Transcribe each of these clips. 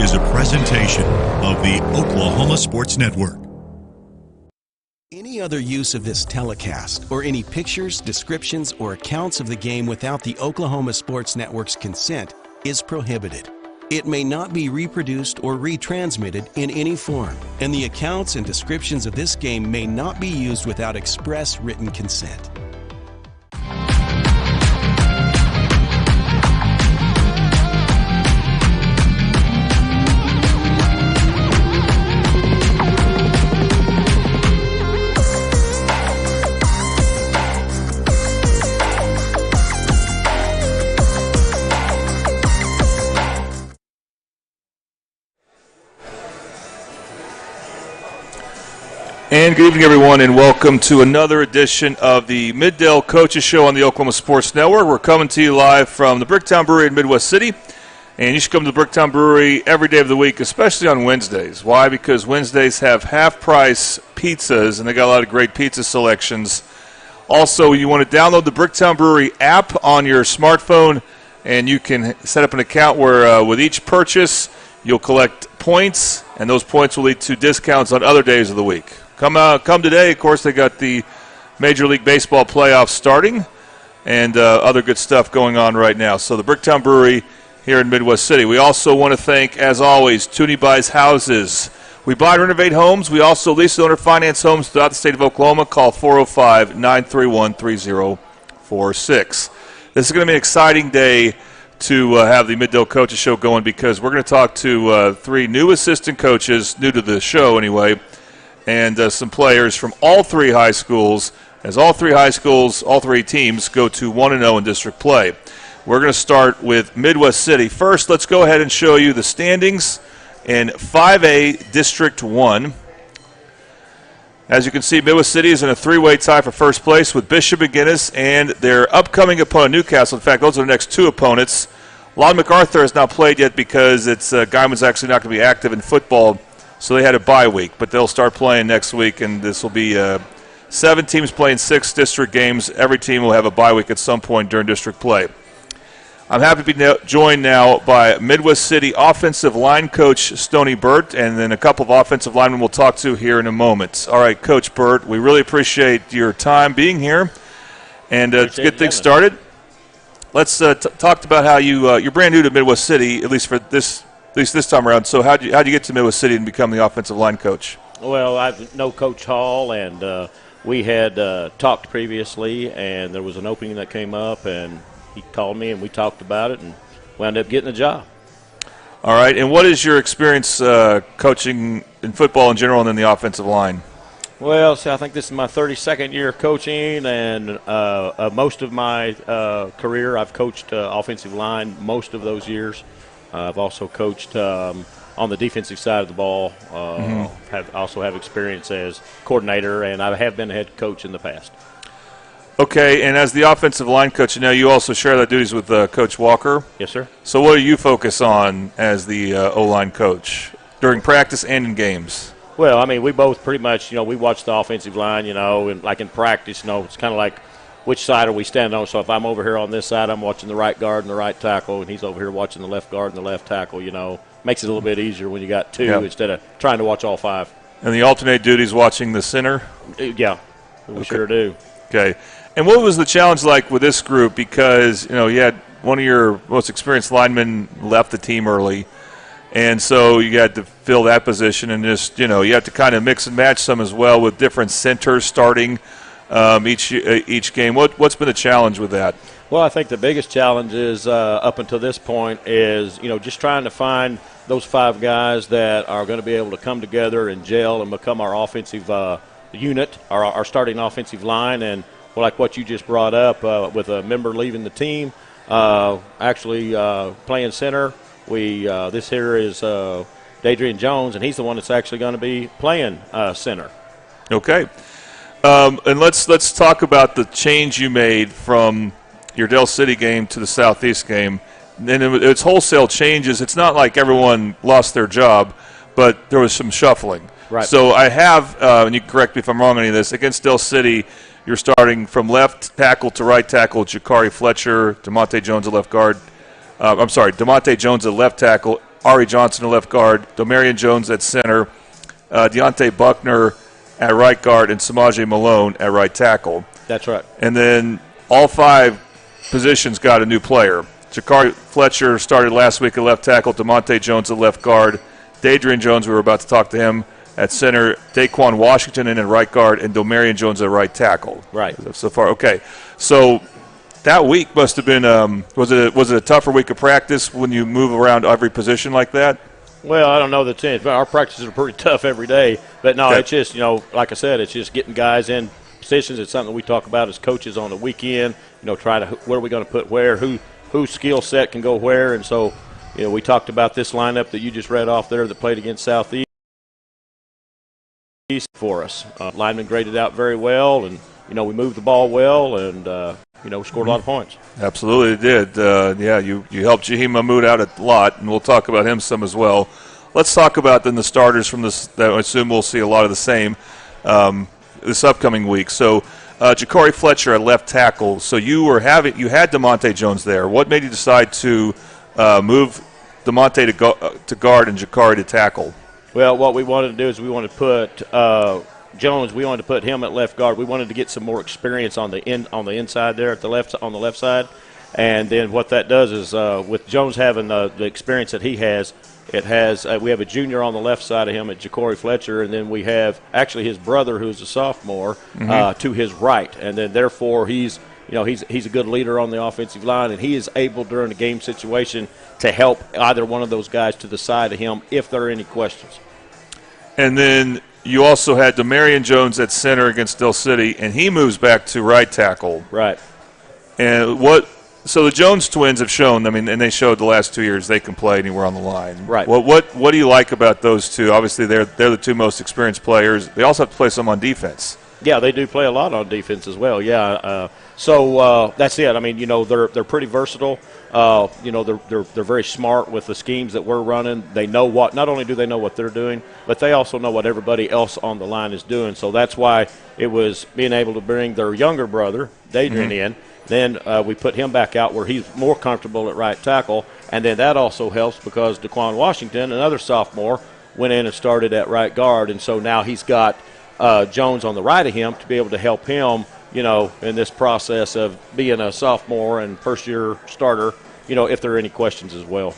is a presentation of the Oklahoma Sports Network. Any other use of this telecast or any pictures, descriptions, or accounts of the game without the Oklahoma Sports Network's consent is prohibited. It may not be reproduced or retransmitted in any form, and the accounts and descriptions of this game may not be used without express written consent. And good evening, everyone, and welcome to another edition of the Mid-Dell Coaches Show on the Oklahoma Sports Network. We're coming to you live from the Bricktown Brewery in Midwest City, and you should come to the Bricktown Brewery every day of the week, especially on Wednesdays. Why? Because Wednesdays have half-price pizzas, and they got a lot of great pizza selections. Also, you want to download the Bricktown Brewery app on your smartphone, and you can set up an account where with each purchase, you'll collect points, and those points will lead to discounts on other days of the week. Come today. Of course, they got the Major League Baseball playoffs starting and other good stuff going on right now. So the Bricktown Brewery here in Midwest City. We also want to thank, as always, Tooney Buys Houses. We buy and renovate homes. We also lease and owner finance homes throughout the state of Oklahoma. Call 405-931-3046. This is going to be an exciting day to have the Mid-Dell Coaches Show going because we're going to talk to three new assistant coaches, new to the show anyway, and some players from all three high schools, as all three high schools, all three teams go to 1-0 in district play. We're going to start with Midwest City. First, let's go ahead and show you the standings in 5A District 1. As you can see, Midwest City is in a three-way tie for first place with Bishop McGinnis and their upcoming opponent, Newcastle. In fact, those are the next two opponents. Lon MacArthur has not played yet because Guyman's actually not going to be active in football, so they had a bye week, but they'll start playing next week, and this will be 7 teams playing 6 district games. Every team will have a bye week at some point during district play. I'm happy to be joined now by Midwest City offensive line coach Stoney Burt, and then a couple of offensive linemen we'll talk to here in a moment. All right, Coach Burt, we really appreciate your time being here, and to get things started, let's talk about how you're brand new to Midwest City, at least this time around. So how'd you get to Midwest City and become the offensive line coach? Well, I know Coach Hall, and we had talked previously, and there was an opening that came up, and he called me, and we talked about it, and wound up getting the job. All right, and what is your experience coaching in football in general and then the offensive line? Well, I think this is my 32nd year of coaching, and most of my career I've coached offensive line most of those years. I've also coached on the defensive side of the ball. Have experience as coordinator, and I have been a head coach in the past. Okay, and as the offensive line coach, you also share the duties with Coach Walker. Yes, sir. So what do you focus on as the O-line coach during practice and in games? Well, we both pretty much, we watch the offensive line, and like in practice, it's kind of like which side are we standing on. So if I'm over here on this side, I'm watching the right guard and the right tackle, and he's over here watching the left guard and the left tackle, Makes it a little bit easier when you got two instead of trying to watch all 5. And the alternate duties watching the center? Yeah, we sure do. Okay. And what was the challenge like with this group? Because, you had one of your most experienced linemen left the team early, and so you had to fill that position, and just, you have to kind of mix and match some as well with different centers starting each game. What's been the challenge with that? Well, I think the biggest challenge is up until this point is, just trying to find those 5 guys that are going to be able to come together and gel and become our offensive unit, our starting offensive line. And like what you just brought up with a member leaving the team, actually playing center, this here is Dadrian Jones, and he's the one that's actually going to be playing center. Okay. And let's talk about the change you made from your Dell City game to the Southeast game. And it's wholesale changes. It's not like everyone lost their job, but there was some shuffling. Right. So I have, and you can correct me if I'm wrong on any of this, against Dell City, you're starting from left tackle to right tackle, Jakari Fletcher, DeMonte Jones at left guard. DeMonte Jones at left tackle, Ari Johnson at left guard, Domarion Jones at center, Deontay Buckner at right guard, and Samaje Malone at right tackle. That's right. And then all 5 positions got a new player. Jakari Fletcher started last week at left tackle, DeMonte Jones at left guard, Dadrian Jones, we were about to talk to him, at center, Daquan Washington in at right guard, and Domarion Jones at right tackle. Right. So far, okay. So that week must have been was it a tougher week of practice when you move around every position like that? Well, I don't know the sense, but our practices are pretty tough every day. But no, Okay. It's just, like I said, it's just getting guys in positions. It's something we talk about as coaches on the weekend. Try to where are we going to put where, whose skill set can go where, and so we talked about this lineup that you just read off there that played against Southeast for us. Linemen graded out very well, and we moved the ball well, and scored a lot of points. Absolutely, it did. You helped Jaheim Mahmoud out a lot, and we'll talk about him some as well. Let's talk about then the starters from this. That I assume we'll see a lot of the same this upcoming week. So, Jakari Fletcher at left tackle. So you had DeMonte Jones there. What made you decide to move DeMonte to guard and Jakari to tackle? Well, what we wanted to do is we wanted to put Jones. We wanted to put him at left guard. We wanted to get some more experience on the inside there on the left side. And then what that does is with Jones having the experience that he has, we have a junior on the left side of him at Jakari Fletcher, and then we have actually his brother who's a sophomore to his right, and then therefore he's a good leader on the offensive line, and he is able during the game situation to help either one of those guys to the side of him if there are any questions. And then you also had Domarion Jones at center against Del City, and he moves back to right tackle. Right. And so the Jones twins have shown, and they showed the last 2 years they can play anywhere on the line. Right. What do you like about those two? Obviously, they're the 2 most experienced players. They also have to play some on defense. Yeah, they do play a lot on defense as well. Yeah. So that's it. They're pretty versatile. They're very smart with the schemes that we're running. They know not only do they know what they're doing, but they also know what everybody else on the line is doing. So that's why it was being able to bring their younger brother, Dadrian, in. Then we put him back out where he's more comfortable at right tackle. And then that also helps because Daquan Washington, another sophomore, went in and started at right guard. And so now he's got Jones on the right of him to be able to help him, in this process of being a sophomore and first-year starter, if there are any questions as well.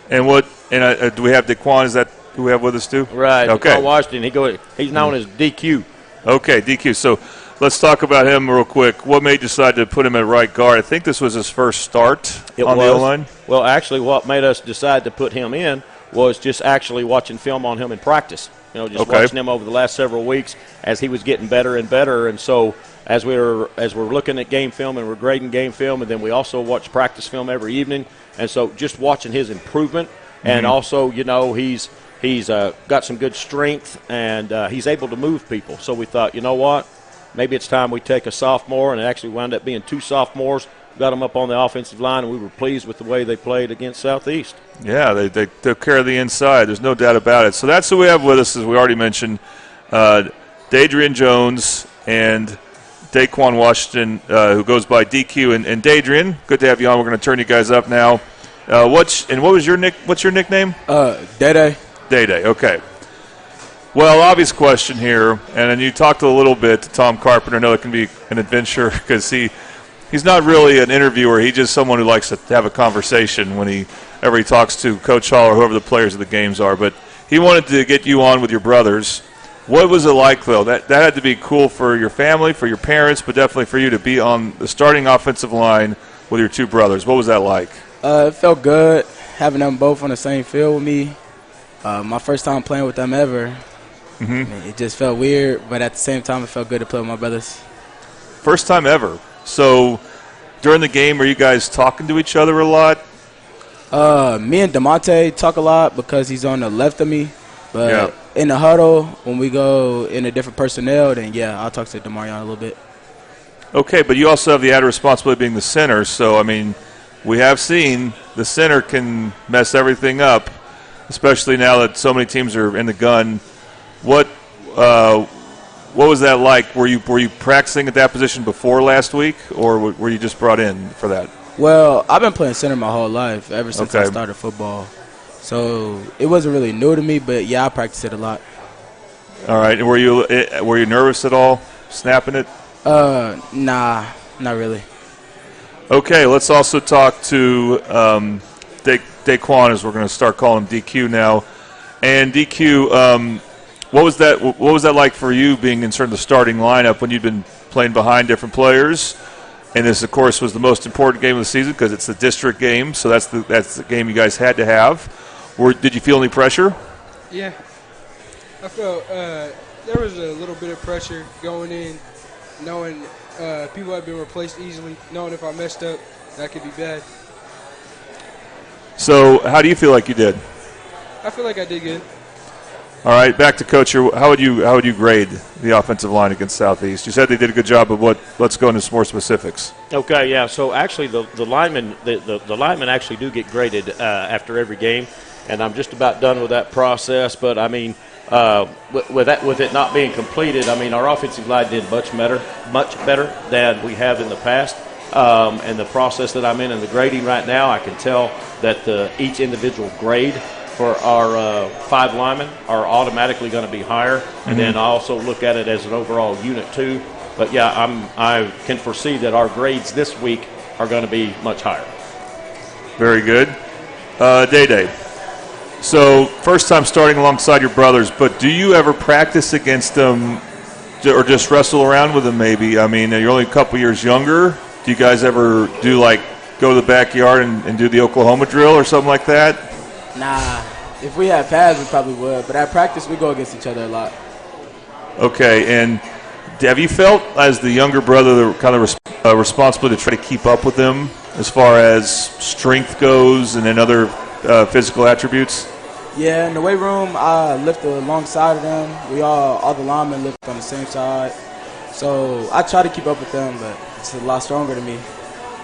And do we have Daquan? Is that who we have with us too? Right. Okay. Daquan Washington, he's known as DQ. Okay, DQ. So let's talk about him real quick. What made you decide to put him at right guard? I think this was his first start on the O-line. Well, actually, what made us decide to put him in was just actually watching film on him in practice. Watching him over the last several weeks as he was getting better and better. And so as we're looking at game film and we're grading game film, and then we also watch practice film every evening. And so just watching his improvement, and also he's got some good strength, and he's able to move people. So we thought, what, maybe it's time we take a sophomore, and it actually wound up being 2 sophomores. Got them up on the offensive line, and we were pleased with the way they played against Southeast. Yeah, they took care of the inside. There's no doubt about it. So that's who we have with us, as we already mentioned, Dadrian Jones and Daquan Washington, who goes by DQ. And Dadrian, good to have you on. We're going to turn you guys up now. What's your nickname? Day-Day. Day-Day, okay. Well, obvious question here, and then you talked a little bit to Tom Carpenter. I know it can be an adventure because he's not really an interviewer. He's just someone who likes to have a conversation whenever he talks to Coach Hall or whoever the players of the games are. But he wanted to get you on with your brothers. What was it like, though? That had to be cool for your family, for your parents, but definitely for you to be on the starting offensive line with your 2 brothers. What was that like? It felt good having them both on the same field with me. My first time playing with them ever. It just felt weird, but at the same time, it felt good to play with my brothers. First time ever. So during the game, are you guys talking to each other a lot? Me and DeMonte talk a lot because he's on the left of me. But in the huddle, when we go in a different personnel, then, I'll talk to Demarion a little bit. Okay, but you also have the added responsibility of being the center. So, we have seen the center can mess everything up, especially now that so many teams are in the gun. What was that like? Were you practicing at that position before last week, or were you just brought in for that? Well, I've been playing center my whole life, ever since I started football. So it wasn't really new to me, but, yeah, I practiced it a lot. All right. And were you nervous at all snapping it? Nah, not really. Okay, let's also talk to Daquan, as we're going to start calling him DQ now. And DQ, what was that like for you being in sort of the starting lineup when you'd been playing behind different players? And this, of course, was the most important game of the season because it's the district game, so that's the game you guys had to have. Did you feel any pressure? Yeah, I felt there was a little bit of pressure going in, knowing people have been replaced easily, knowing if I messed up, that could be bad. So how do you feel like you did? I feel like I did good. All right, back to coach here. How would you grade the offensive line against Southeast? You said they did a good job, but let's go into some more specifics. Okay, yeah. So actually, the linemen actually do get graded after every game, and I'm just about done with that process. But I mean, with it not being completed, I mean our offensive line did much better than we have in the past. And the process that I'm in and the grading right now, I can tell that each individual grade for our 5 linemen are automatically going to be higher, and then I also look at it as an overall unit too. But yeah, I can foresee that our grades this week are going to be much higher. Very good. Day. So first time starting alongside your brothers, but do you ever practice against them or just wrestle around with them maybe? I mean, you're only a couple years younger. Do you guys ever go to the backyard and do the Oklahoma drill or something like that? Nah, if we had pads, we probably would. But at practice, we go against each other a lot. Okay, and have you felt as the younger brother kind of responsible to try to keep up with them as far as strength goes and then other physical attributes? Yeah, in the weight room, I lift alongside of them. All the linemen lift on the same side. So I try to keep up with them, but it's a lot stronger than me.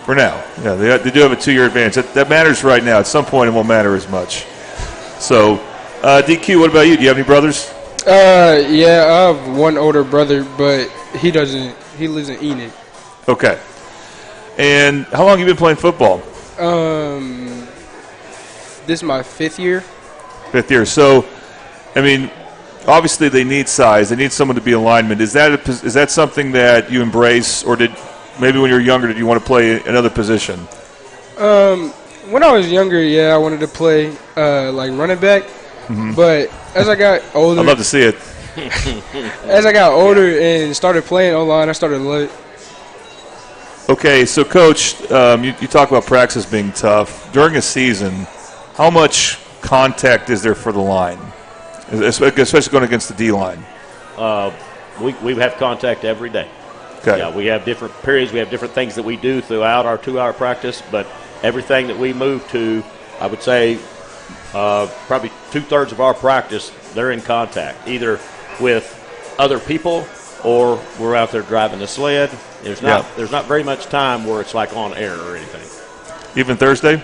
For now. Yeah, they do have a 2-year advance. That matters right now. At some point, it won't matter as much. So, DQ, what about you? Do you have any brothers? Yeah, I have one older brother, but he doesn't. He lives in Enid. Okay. And how long have you been playing football? This is my 5th year. 5th year. So, I mean, obviously they need size. They need someone to be a lineman. Is that something that you embrace, or maybe when you were younger, did you want to play another position? When I was younger, yeah, I wanted to play like running back. But as I got older, I'd love to see it. As I got older and started playing O-line, I started to love it. Okay, so Coach, you talk about practice being tough. During a season, how much contact is there for the line, especially going against the D-line? We have contact every day. Okay. Yeah, we have different periods. We have different things that we do throughout our 2-hour practice, but everything that we move to, I would say probably 2/3 of our practice, they're in contact, either with other people or we're out there driving the sled. There's not very much time where it's like on air or anything. Even Thursday?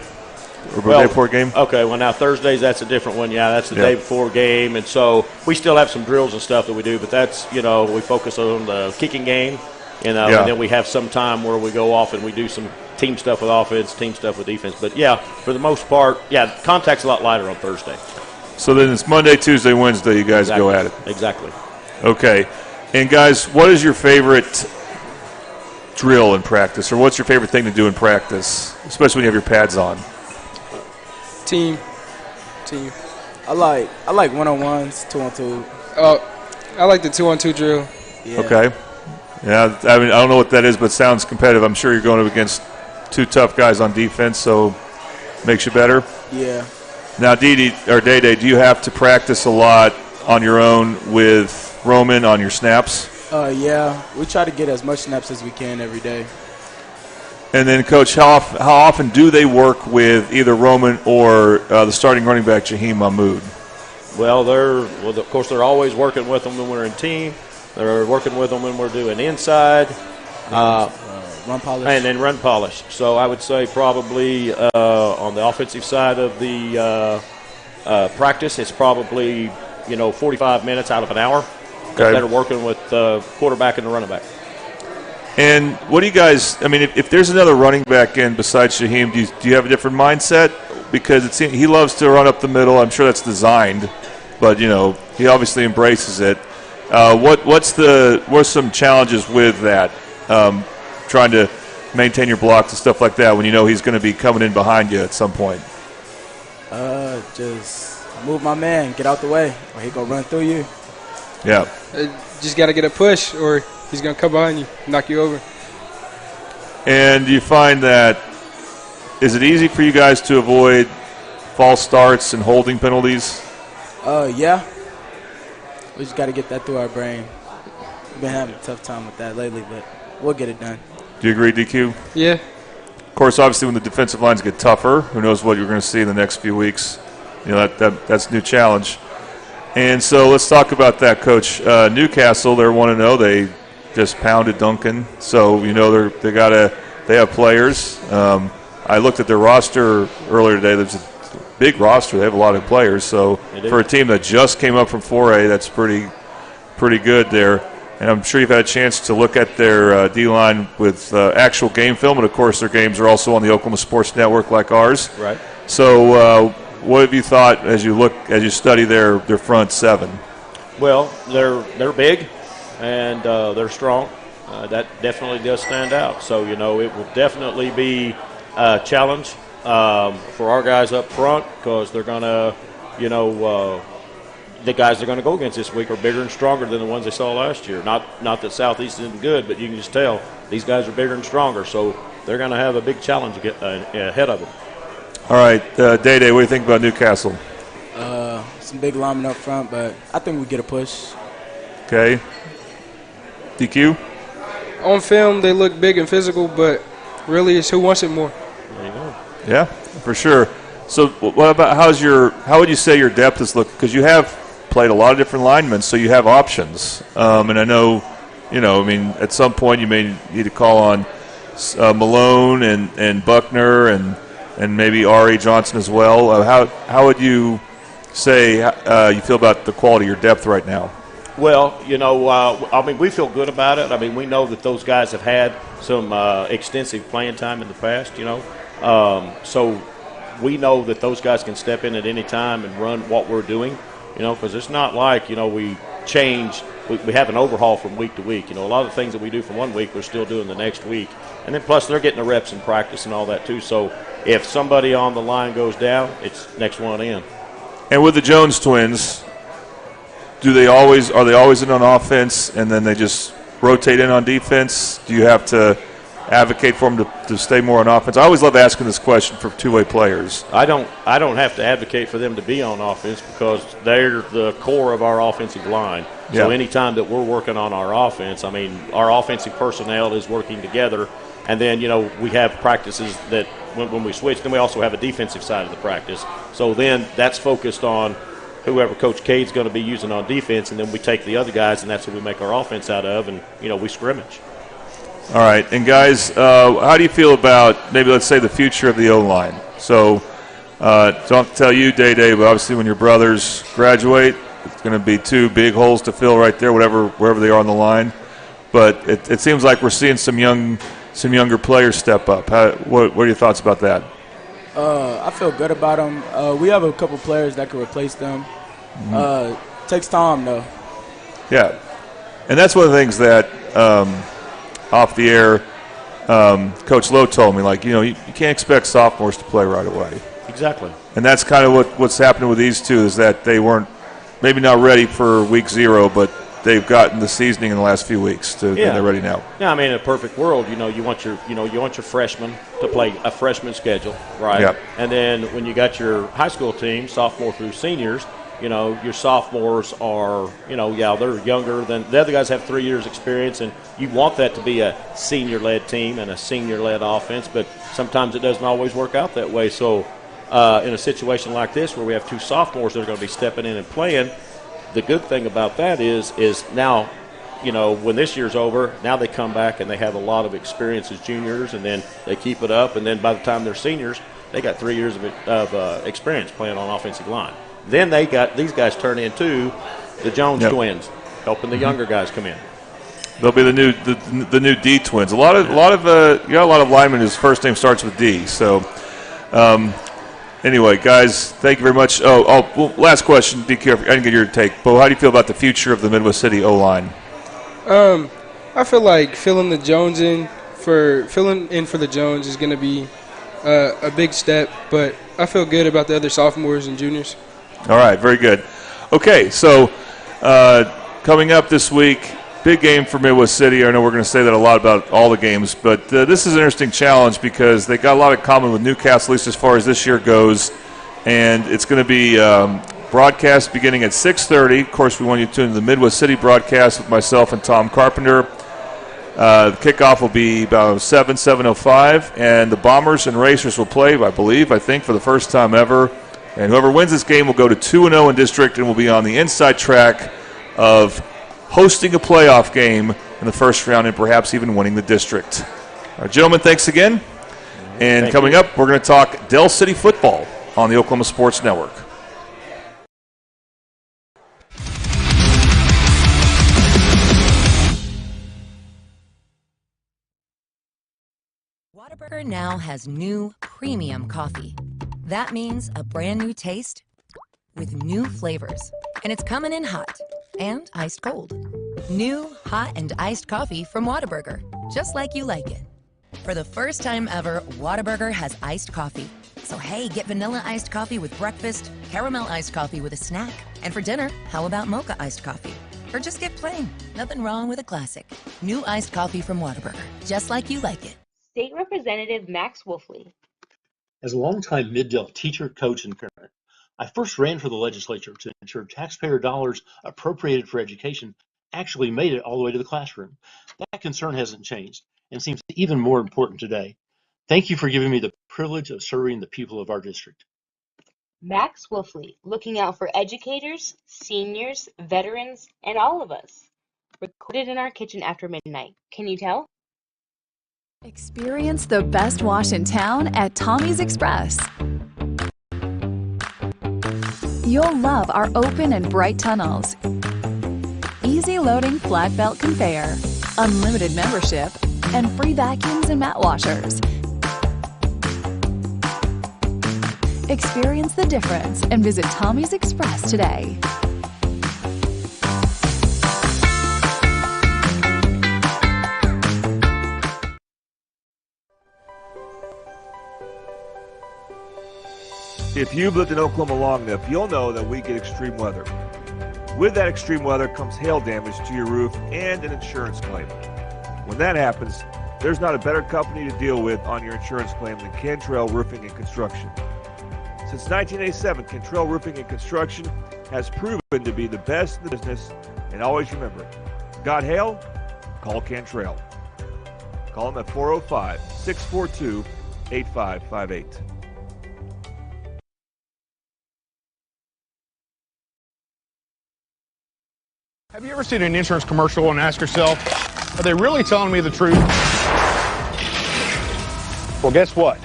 Or the day before game? Okay, well now Thursdays, that's a different one. Yeah, that's the day before game. And so we still have some drills and stuff that we do, but that's, we focus on the kicking game. And then we have some time where we go off and we do some team stuff with offense, team stuff with defense. But, yeah, for the most part, contact's a lot lighter on Thursday. So then it's Monday, Tuesday, Wednesday you guys go at it. Exactly. Okay. And, guys, what is your favorite drill in practice, or what's your favorite thing to do in practice, especially when you have your pads on? Team. I like one-on-ones, 2-on-2. I like the 2-on-2 drill. Yeah. Okay. Yeah, I mean, I don't know what that is, but it sounds competitive. I'm sure you're going up against 2 tough guys on defense, so makes you better. Yeah. Now, Day, do you have to practice a lot on your own with Roman on your snaps? Yeah, we try to get as much snaps as we can every day. And then, Coach, how often do they work with either Roman or the starting running back, Jaheim Mahmoud? Well, of course, they're always working with them when we're in team. They're working with them when we're doing inside. Run polish. And then run polish. So I would say probably on the offensive side of the practice, it's probably, 45 minutes out of an hour that are working with the quarterback and the running back. And what do you guys – I mean, if there's another running back in besides Jaheim, do you have a different mindset because he loves to run up the middle. I'm sure that's designed, but he obviously embraces it. What are some challenges with that? Trying to maintain your blocks and stuff like that when he's going to be coming in behind you at some point. Just move my man, get out the way, or he gonna run through you. Yeah. Just got to get a push, or he's gonna come behind you, knock you over. And you find that, is it easy for you guys to avoid false starts and holding penalties? Yeah. We just got to get that through our brain. We've been having a tough time with that lately, but we'll get it done. Do you agree, DQ? Yeah. Of course, obviously, when the defensive lines get tougher, who knows what you're going to see in the next few weeks. That's a new challenge. And so let's talk about that, Coach. Newcastle, they're 1-0. They just pounded Duncan. So, they have players. I looked at their roster earlier today. There's a big roster. They have a lot of players. So for a team that just came up from 4A, that's pretty good there. And I'm sure you've had a chance to look at their D-line with actual game film. And, of course, their games are also on the Oklahoma Sports Network like ours. Right. So what have you thought as you study their front seven? Well, they're big and they're strong. That definitely does stand out. So, it will definitely be a challenge for our guys up front because they're going to, the guys they're going to go against this week are bigger and stronger than the ones they saw last year. Not that Southeast isn't good, but you can just tell these guys are bigger and stronger. So they're going to have a big challenge ahead of them. All right, Day-Day, what do you think about Newcastle? Some big linemen up front, but I think we get a push. Okay. DQ? On film, they look big and physical, but really it's who wants it more. There you go. Yeah, for sure. So what about how would you say your depth is looking? Because you have played a lot of different linemen, so you have options. And I know, at some point you may need to call on Malone and Buckner and maybe R.A. Johnson as well. How would you say you feel about the quality of your depth right now? Well, we feel good about it. We know that those guys have had some extensive playing time in the past, so we know that those guys can step in at any time and run what we're doing, because it's not like, we change. We have an overhaul from week to week. A lot of the things that we do from 1 week, we're still doing the next week. And then plus they're getting the reps in practice and all that too. So if somebody on the line goes down, it's next one in. And with the Jones twins, are they always in on offense and then they just rotate in on defense? Do you have to advocate for them to stay more on offense? I always love asking this question for two-way players. I don't have to advocate for them to be on offense because they're the core of our offensive line. So anytime that we're working on our offense, our offensive personnel is working together. And then, we have practices that when we switch, then we also have a defensive side of the practice. So then that's focused on whoever Coach Cade's going to be using on defense, and then we take the other guys, and that's what we make our offense out of, and, we scrimmage. All right. And, guys, how do you feel about maybe, let's say, the future of the O-line? So don't tell you, Day-Day, but obviously when your brothers graduate, it's going to be two big holes to fill right there, wherever they are on the line. But it seems like we're seeing some younger players step up. What are your thoughts about that? I feel good about them. We have a couple players that can replace them. Takes time, though. Yeah. And that's one of the things that off the air, Coach Lowe told me, you can't expect sophomores to play right away. Exactly. And that's kind of what's happening with these two is that they weren't maybe not ready for week 0, but they've gotten the seasoning in the last few weeks and they're ready now. Yeah, in a perfect world, you want your freshmen to play a freshman schedule, right? Yep. And then when you got your high school team, sophomore through seniors, your sophomores are, they're younger than the other guys have 3 years experience, and you want that to be a senior-led team and a senior-led offense, but sometimes it doesn't always work out that way. So in a situation like this where we have two sophomores that are going to be stepping in and playing, the good thing about that is now, when this year's over, now they come back and they have a lot of experience as juniors, and then they keep it up, and then by the time they're seniors, they got 3 years of experience playing on offensive line. Then these guys turn into the Jones twins, helping the younger guys come in. They'll be the new D twins. A lot of linemen whose first name starts with D. So, Anyway, guys, thank you very much. Well, last question, DQ. I didn't get your take, but how do you feel about the future of the Midwest City O-line? I feel like filling in for the Jones is going to be a big step, but I feel good about the other sophomores and juniors. All right, very good. Okay, so coming up this week, big game for Midwest City. I know we're going to say that a lot about all the games, but this is an interesting challenge because they got a lot in common with Newcastle, at least as far as this year goes, and it's going to be broadcast beginning at 6:30. Of course, we want you to tune in to the Midwest City broadcast with myself and Tom Carpenter. The kickoff will be about 7:05, and the Bombers and Racers will play, I think, for the first time ever. And whoever wins this game will go to 2-0 in district and will be on the inside track of hosting a playoff game in the first round and perhaps even winning the district. Gentlemen, thanks again. And coming up, we're going to talk Del City football on the Oklahoma Sports Network. Whataburger now has new premium coffee. That means a brand new taste with new flavors. And it's coming in hot and iced cold. New hot and iced coffee from Whataburger, just like you like it. For the first time ever, Whataburger has iced coffee. So hey, get vanilla iced coffee with breakfast, caramel iced coffee with a snack. And for dinner, how about mocha iced coffee? Or just get plain. Nothing wrong with a classic. New iced coffee from Whataburger, just like you like it. State Representative Max Wolfley. As a longtime Mid-Del teacher, coach, and parent, I first ran for the legislature to ensure taxpayer dollars appropriated for education actually made it all the way to the classroom. That concern hasn't changed and seems even more important today. Thank you for giving me the privilege of serving the people of our district. Max Wolfley, looking out for educators, seniors, veterans, and all of us. Recorded in our kitchen after midnight. Can you tell? Experience the best wash in town at Tommy's Express. You'll love our open and bright tunnels, easy loading flat belt conveyor, unlimited membership, and free vacuums and mat washers. Experience the difference and visit Tommy's Express today. If you've lived in Oklahoma long enough, you'll know that we get extreme weather. With that extreme weather comes hail damage to your roof and an insurance claim. When that happens, there's not a better company to deal with on your insurance claim than Cantrell Roofing and Construction. Since 1987, Cantrell Roofing and Construction has proven to be the best in the business, and always remember, got hail? Call Cantrell. Call them at 405-642-8558. Have you ever seen an insurance commercial and ask yourself, are they really telling me the truth? Well, guess what?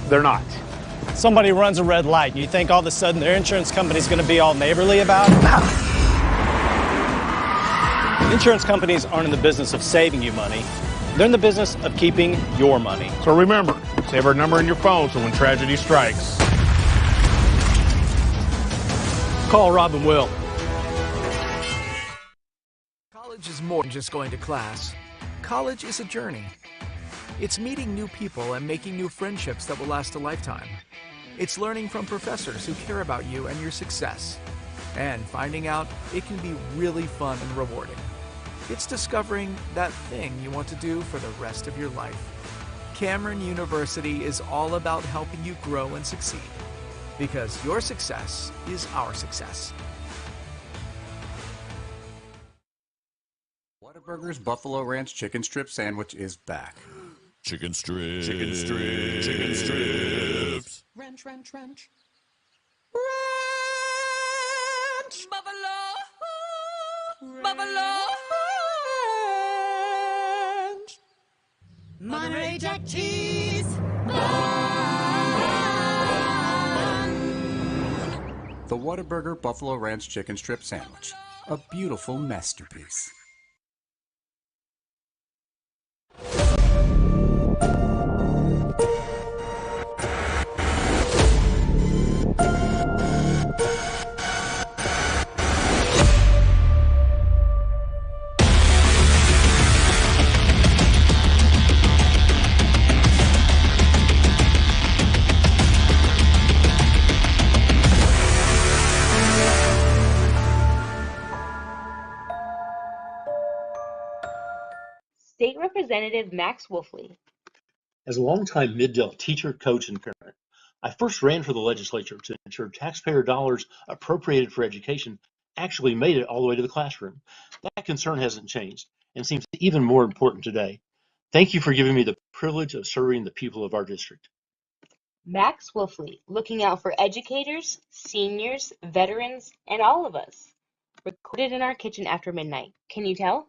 They're not. Somebody runs a red light, and you think all of a sudden their insurance company's going to be all neighborly about it? Insurance companies aren't in the business of saving you money. They're in the business of keeping your money. So remember, save our number in your phone so when tragedy strikes, call Rob and Will. College is more than just going to class. College is a journey. It's meeting new people and making new friendships that will last a lifetime. It's learning from professors who care about you and your success. And finding out it can be really fun and rewarding. It's discovering that thing you want to do for the rest of your life. Cameron University is all about helping you grow and succeed. Because your success is our success. Whataburger's Buffalo Ranch Chicken Strip Sandwich is back. Chicken strips. Chicken strips. Chicken strips. Ranch, ranch, ranch. Ranch. Buffalo. Buffalo. Ranch. Monterey Jack cheese. The Whataburger Buffalo Ranch Chicken Strip Sandwich. A beautiful masterpiece. Representative Max Wolfley. As a longtime Mid-Del teacher, coach, and parent, I first ran for the legislature to ensure taxpayer dollars appropriated for education actually made it all the way to the classroom. That concern hasn't changed and seems even more important today. Thank you for giving me the privilege of serving the people of our district. Max Wolfley, looking out for educators, seniors, veterans, and all of us. Recorded in our kitchen after midnight. Can you tell?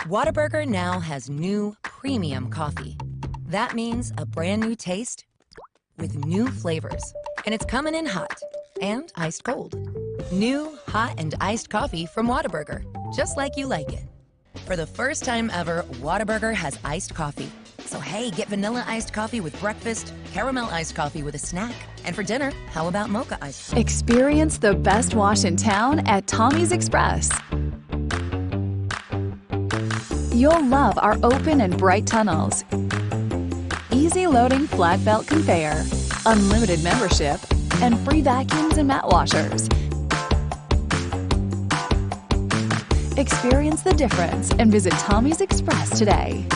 Whataburger now has new premium coffee. That means a brand new taste with new flavors. And it's coming in hot and iced cold. New, hot, and iced coffee from Whataburger, just like you like it. For the first time ever, Whataburger has iced coffee. So hey, get vanilla iced coffee with breakfast, caramel iced coffee with a snack, and for dinner, how about mocha iced coffee? Experience the best wash in town at Tommy's Express. You'll love our open and bright tunnels, easy loading flat belt conveyor, unlimited membership, and free vacuums and mat washers. Experience the difference and visit Tommy's Express today.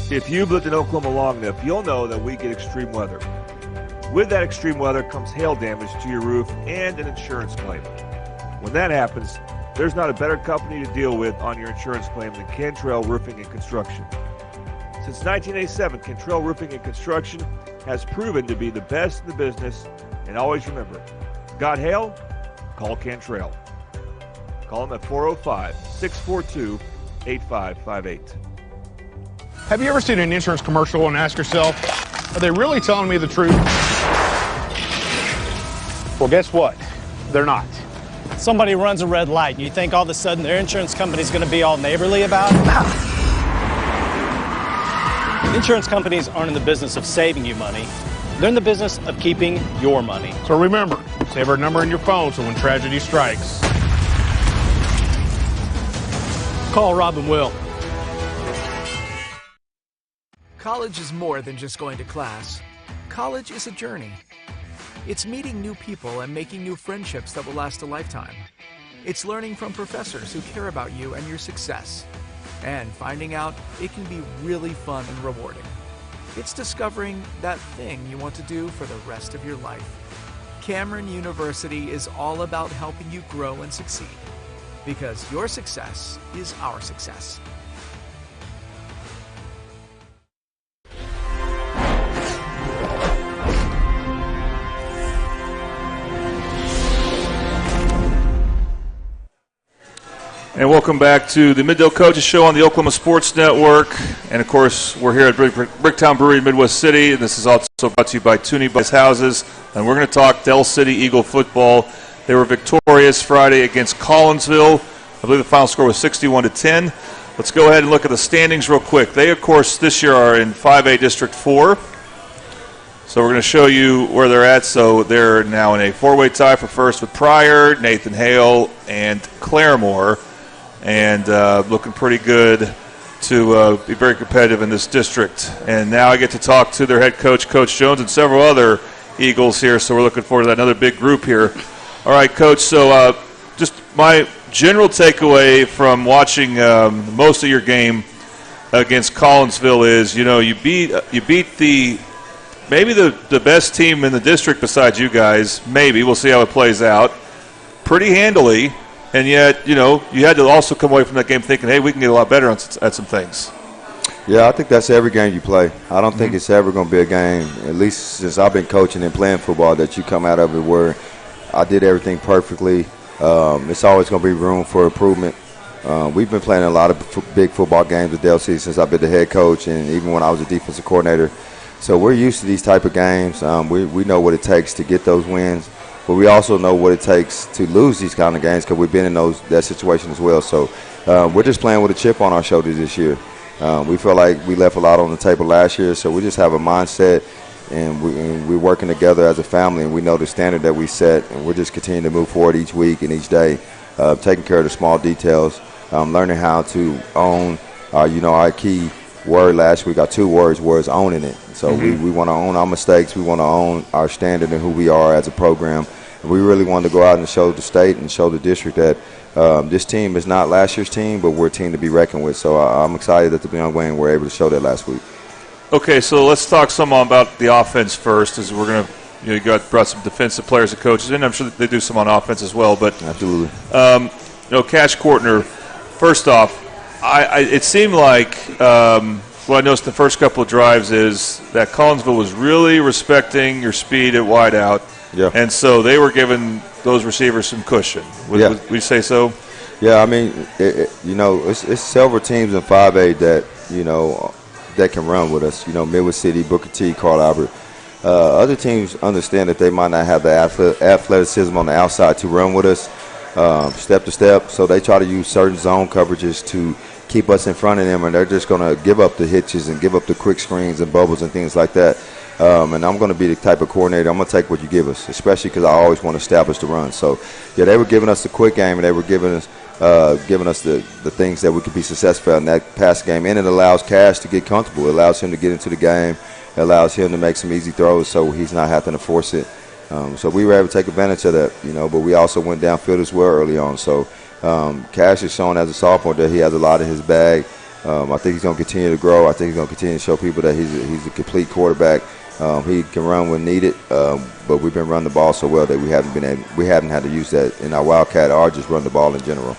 If you've lived in Oklahoma long enough, you'll know that we get extreme weather. With that extreme weather comes hail damage to your roof and an insurance claim. When that happens, there's not a better company to deal with on your insurance claim than Cantrell Roofing and Construction. Since 1987, Cantrell Roofing and Construction has proven to be the best in the business, and always remember, got hail? Call Cantrell. Call them at 405-642-8558. Have you ever seen an insurance commercial and asked yourself, are they really telling me the truth? Well, guess what? They're not. Somebody runs a red light, and you think all of a sudden their insurance company's going to be all neighborly about it? Insurance companies aren't in the business of saving you money. They're in the business of keeping your money. So remember, save our number in your phone so when tragedy strikes, call Rob and Will. College is more than just going to class. College is a journey. It's meeting new people and making new friendships that will last a lifetime. It's learning from professors who care about you and your success. And finding out it can be really fun and rewarding. It's discovering that thing you want to do for the rest of your life. Cameron University is all about helping you grow and succeed. Because your success is our success. And welcome back to the Mid-Del Coaches Show on the Oklahoma Sports Network. And, of course, we're here at Bricktown Brewery in Midwest City. And this is also brought to you by Toonie Bus Houses. And we're going to talk Del City Eagle football. They were victorious Friday against Collinsville. I believe the final score was 61-10. Let's go ahead and look at the standings real quick. They, of course, this year are in 5A District 4. So we're going to show you where they're at. So they're now in a four-way tie for first with Pryor, Nathan Hale, and Claremore. And looking pretty good to be very competitive in this district. And now I get to talk to their head coach, Coach Jones, and several other Eagles here. So we're looking forward to that, another big group here. All right, Coach, so just my general takeaway from watching most of your game against Collinsville is, you know, you beat the maybe the best team in the district besides you guys. Maybe. We'll see how it plays out. Pretty handily. And yet, you know, you had to also come away from that game thinking, hey, we can get a lot better at some things. Yeah, I think that's every game you play. I don't think it's ever going to be a game, at least since I've been coaching and playing football, that you come out of it where I did everything perfectly. It's always going to be room for improvement. We've been playing a lot of big football games with Del City since I've been the head coach and even when I was a defensive coordinator. So we're used to these type of games. We know what it takes to get those wins. But we also know what it takes to lose these kind of games because we've been in that situation as well. So we're just playing with a chip on our shoulders this year. We feel like we left a lot on the table last year, so we just have a mindset, and we're working together as a family, and we know the standard that we set, and we're just continuing to move forward each week and each day, taking care of the small details, learning how to own our key word last week, our 2 words was owning it. So we want to own our mistakes. We want to own our standard and who we are as a program. And we really wanted to go out and show the state and show the district that this team is not last year's team, but we're a team to be reckoned with. So I'm excited that the Young Wayne were able to show that last week. Okay, so let's talk some about the offense first, as we're going to, you brought some defensive players and coaches in. I'm sure that they do some on offense as well. But absolutely. Cash Courtner, first off, it seemed like what I noticed the first couple of drives is that Collinsville was really respecting your speed at wideout. Yeah. And so they were giving those receivers some cushion. Would you say so? Yeah, I mean, it's several teams in 5A that, that can run with us. Midwest City, Booker T, Carl Albert. Other teams understand that they might not have the athleticism on the outside to run with us step to step. So they try to use certain zone coverages to keep us in front of them, and they're just going to give up the hitches and give up the quick screens and bubbles and things like that. And I'm going to be the type of coordinator. I'm going to take what you give us, especially because I always want to establish the run. So, yeah, they were giving us the quick game, and they were giving us the things that we could be successful in that pass game. And it allows Cash to get comfortable. It allows him to get into the game. It allows him to make some easy throws so he's not having to force it. So we were able to take advantage of that, but we also went downfield as well early on. So Cash is showing as a sophomore that he has a lot in his bag. I think he's going to continue to grow. I think he's going to continue to show people that he's a complete quarterback. He can run when needed, but we've been running the ball so well that we haven't had to use that in our Wildcat or just run the ball in general.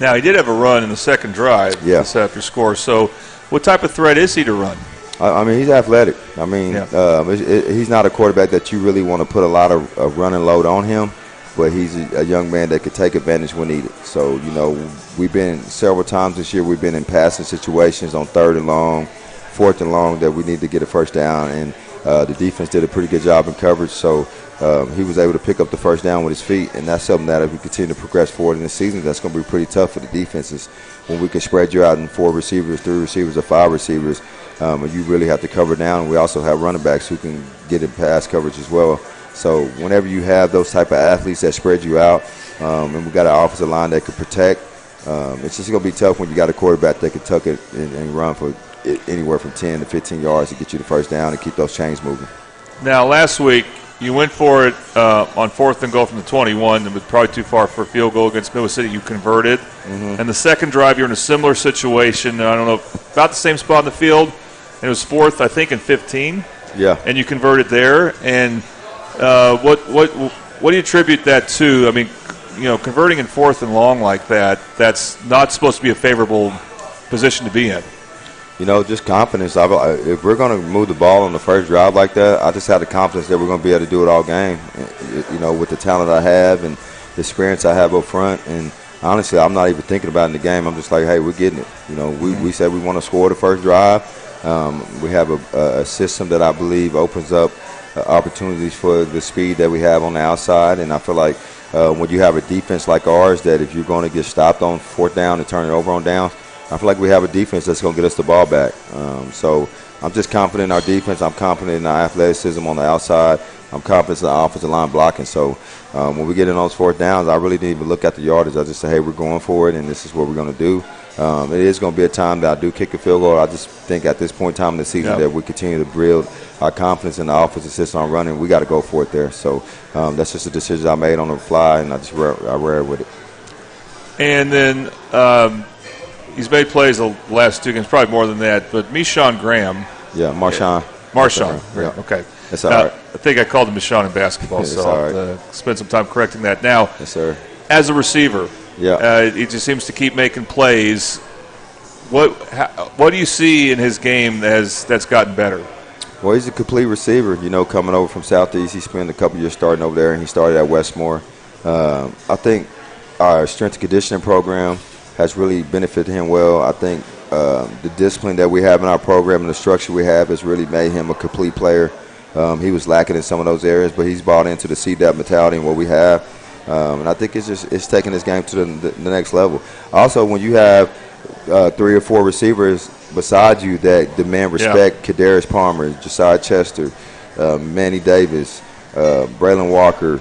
Now, he did have a run in the second drive to set up your score. So what type of threat is he to run? I mean, he's athletic. I mean, he's not a quarterback that you really want to put a lot of running load on him, but he's a young man that could take advantage when needed. So, we've been several times this year, we've been in passing situations on 3rd and long, 4th and long that we need to get a first down, and the defense did a pretty good job in coverage. So he was able to pick up the first down with his feet, and that's something that if we continue to progress forward in the season, that's going to be pretty tough for the defenses when we can spread you out in 4 receivers, 3 receivers, or 5 receivers. And you really have to cover down. We also have running backs who can get in pass coverage as well. So whenever you have those type of athletes that spread you out, and we got an offensive line that could protect, it's just going to be tough when you got a quarterback that can tuck it and run for anywhere from 10 to 15 yards to get you the first down and keep those chains moving. Now, last week, you went for it on 4th and goal from the 21. It was probably too far for a field goal against Midwest City. You converted. And the second drive, you're in a similar situation. I don't know, about the same spot in the field. And it was 4th, I think, and 15. Yeah. And you converted there. And what do you attribute that to? I mean, converting in 4th and long like that, that's not supposed to be a favorable position to be in. Just confidence. If we're going to move the ball on the first drive like that, I just have the confidence that we're going to be able to do it all game. With the talent I have and the experience I have up front. And honestly, I'm not even thinking about it in the game. I'm just like, hey, we're getting it. We said we want to score the first drive. We have a system that I believe opens up opportunities for the speed that we have on the outside. And I feel like when you have a defense like ours, that if you're going to get stopped on 4th down and turn it over on downs, I feel like we have a defense that's going to get us the ball back. So I'm just confident in our defense. I'm confident in our athleticism on the outside. I'm confident in the offensive line blocking. So when we get in those 4th downs, I really didn't even look at the yardage. I just say, hey, we're going for it, and this is what we're going to do. It is going to be a time that I do kick a field goal. I just think at this point in time in the season that we continue to build our confidence in the offensive system on running. We got to go for it there. So that's just a decision I made on the fly, and I ran with it. And then he's made plays the last 2 games, probably more than that. But Meshawn Graham. Yeah, Marshawn. Yeah. Okay. That's all right. I think I called him Meshawn in basketball, so I'll spend some time correcting that. Now, yes, sir. As a receiver, he just seems to keep making plays. What do you see in his game that's gotten better? Well, he's a complete receiver. Coming over from Southeast, he spent a couple years starting over there, and he started at Westmore. I think our strength and conditioning program has really benefited him well. I think the discipline that we have in our program and the structure we have has really made him a complete player. He was lacking in some of those areas, but he's bought into the CDAP mentality and what we have. And I think it's taking this game to the next level. Also, when you have 3 or 4 receivers beside you that demand respect, Kadarius Palmer, Josiah Chester, Manny Davis, Braylon Walker,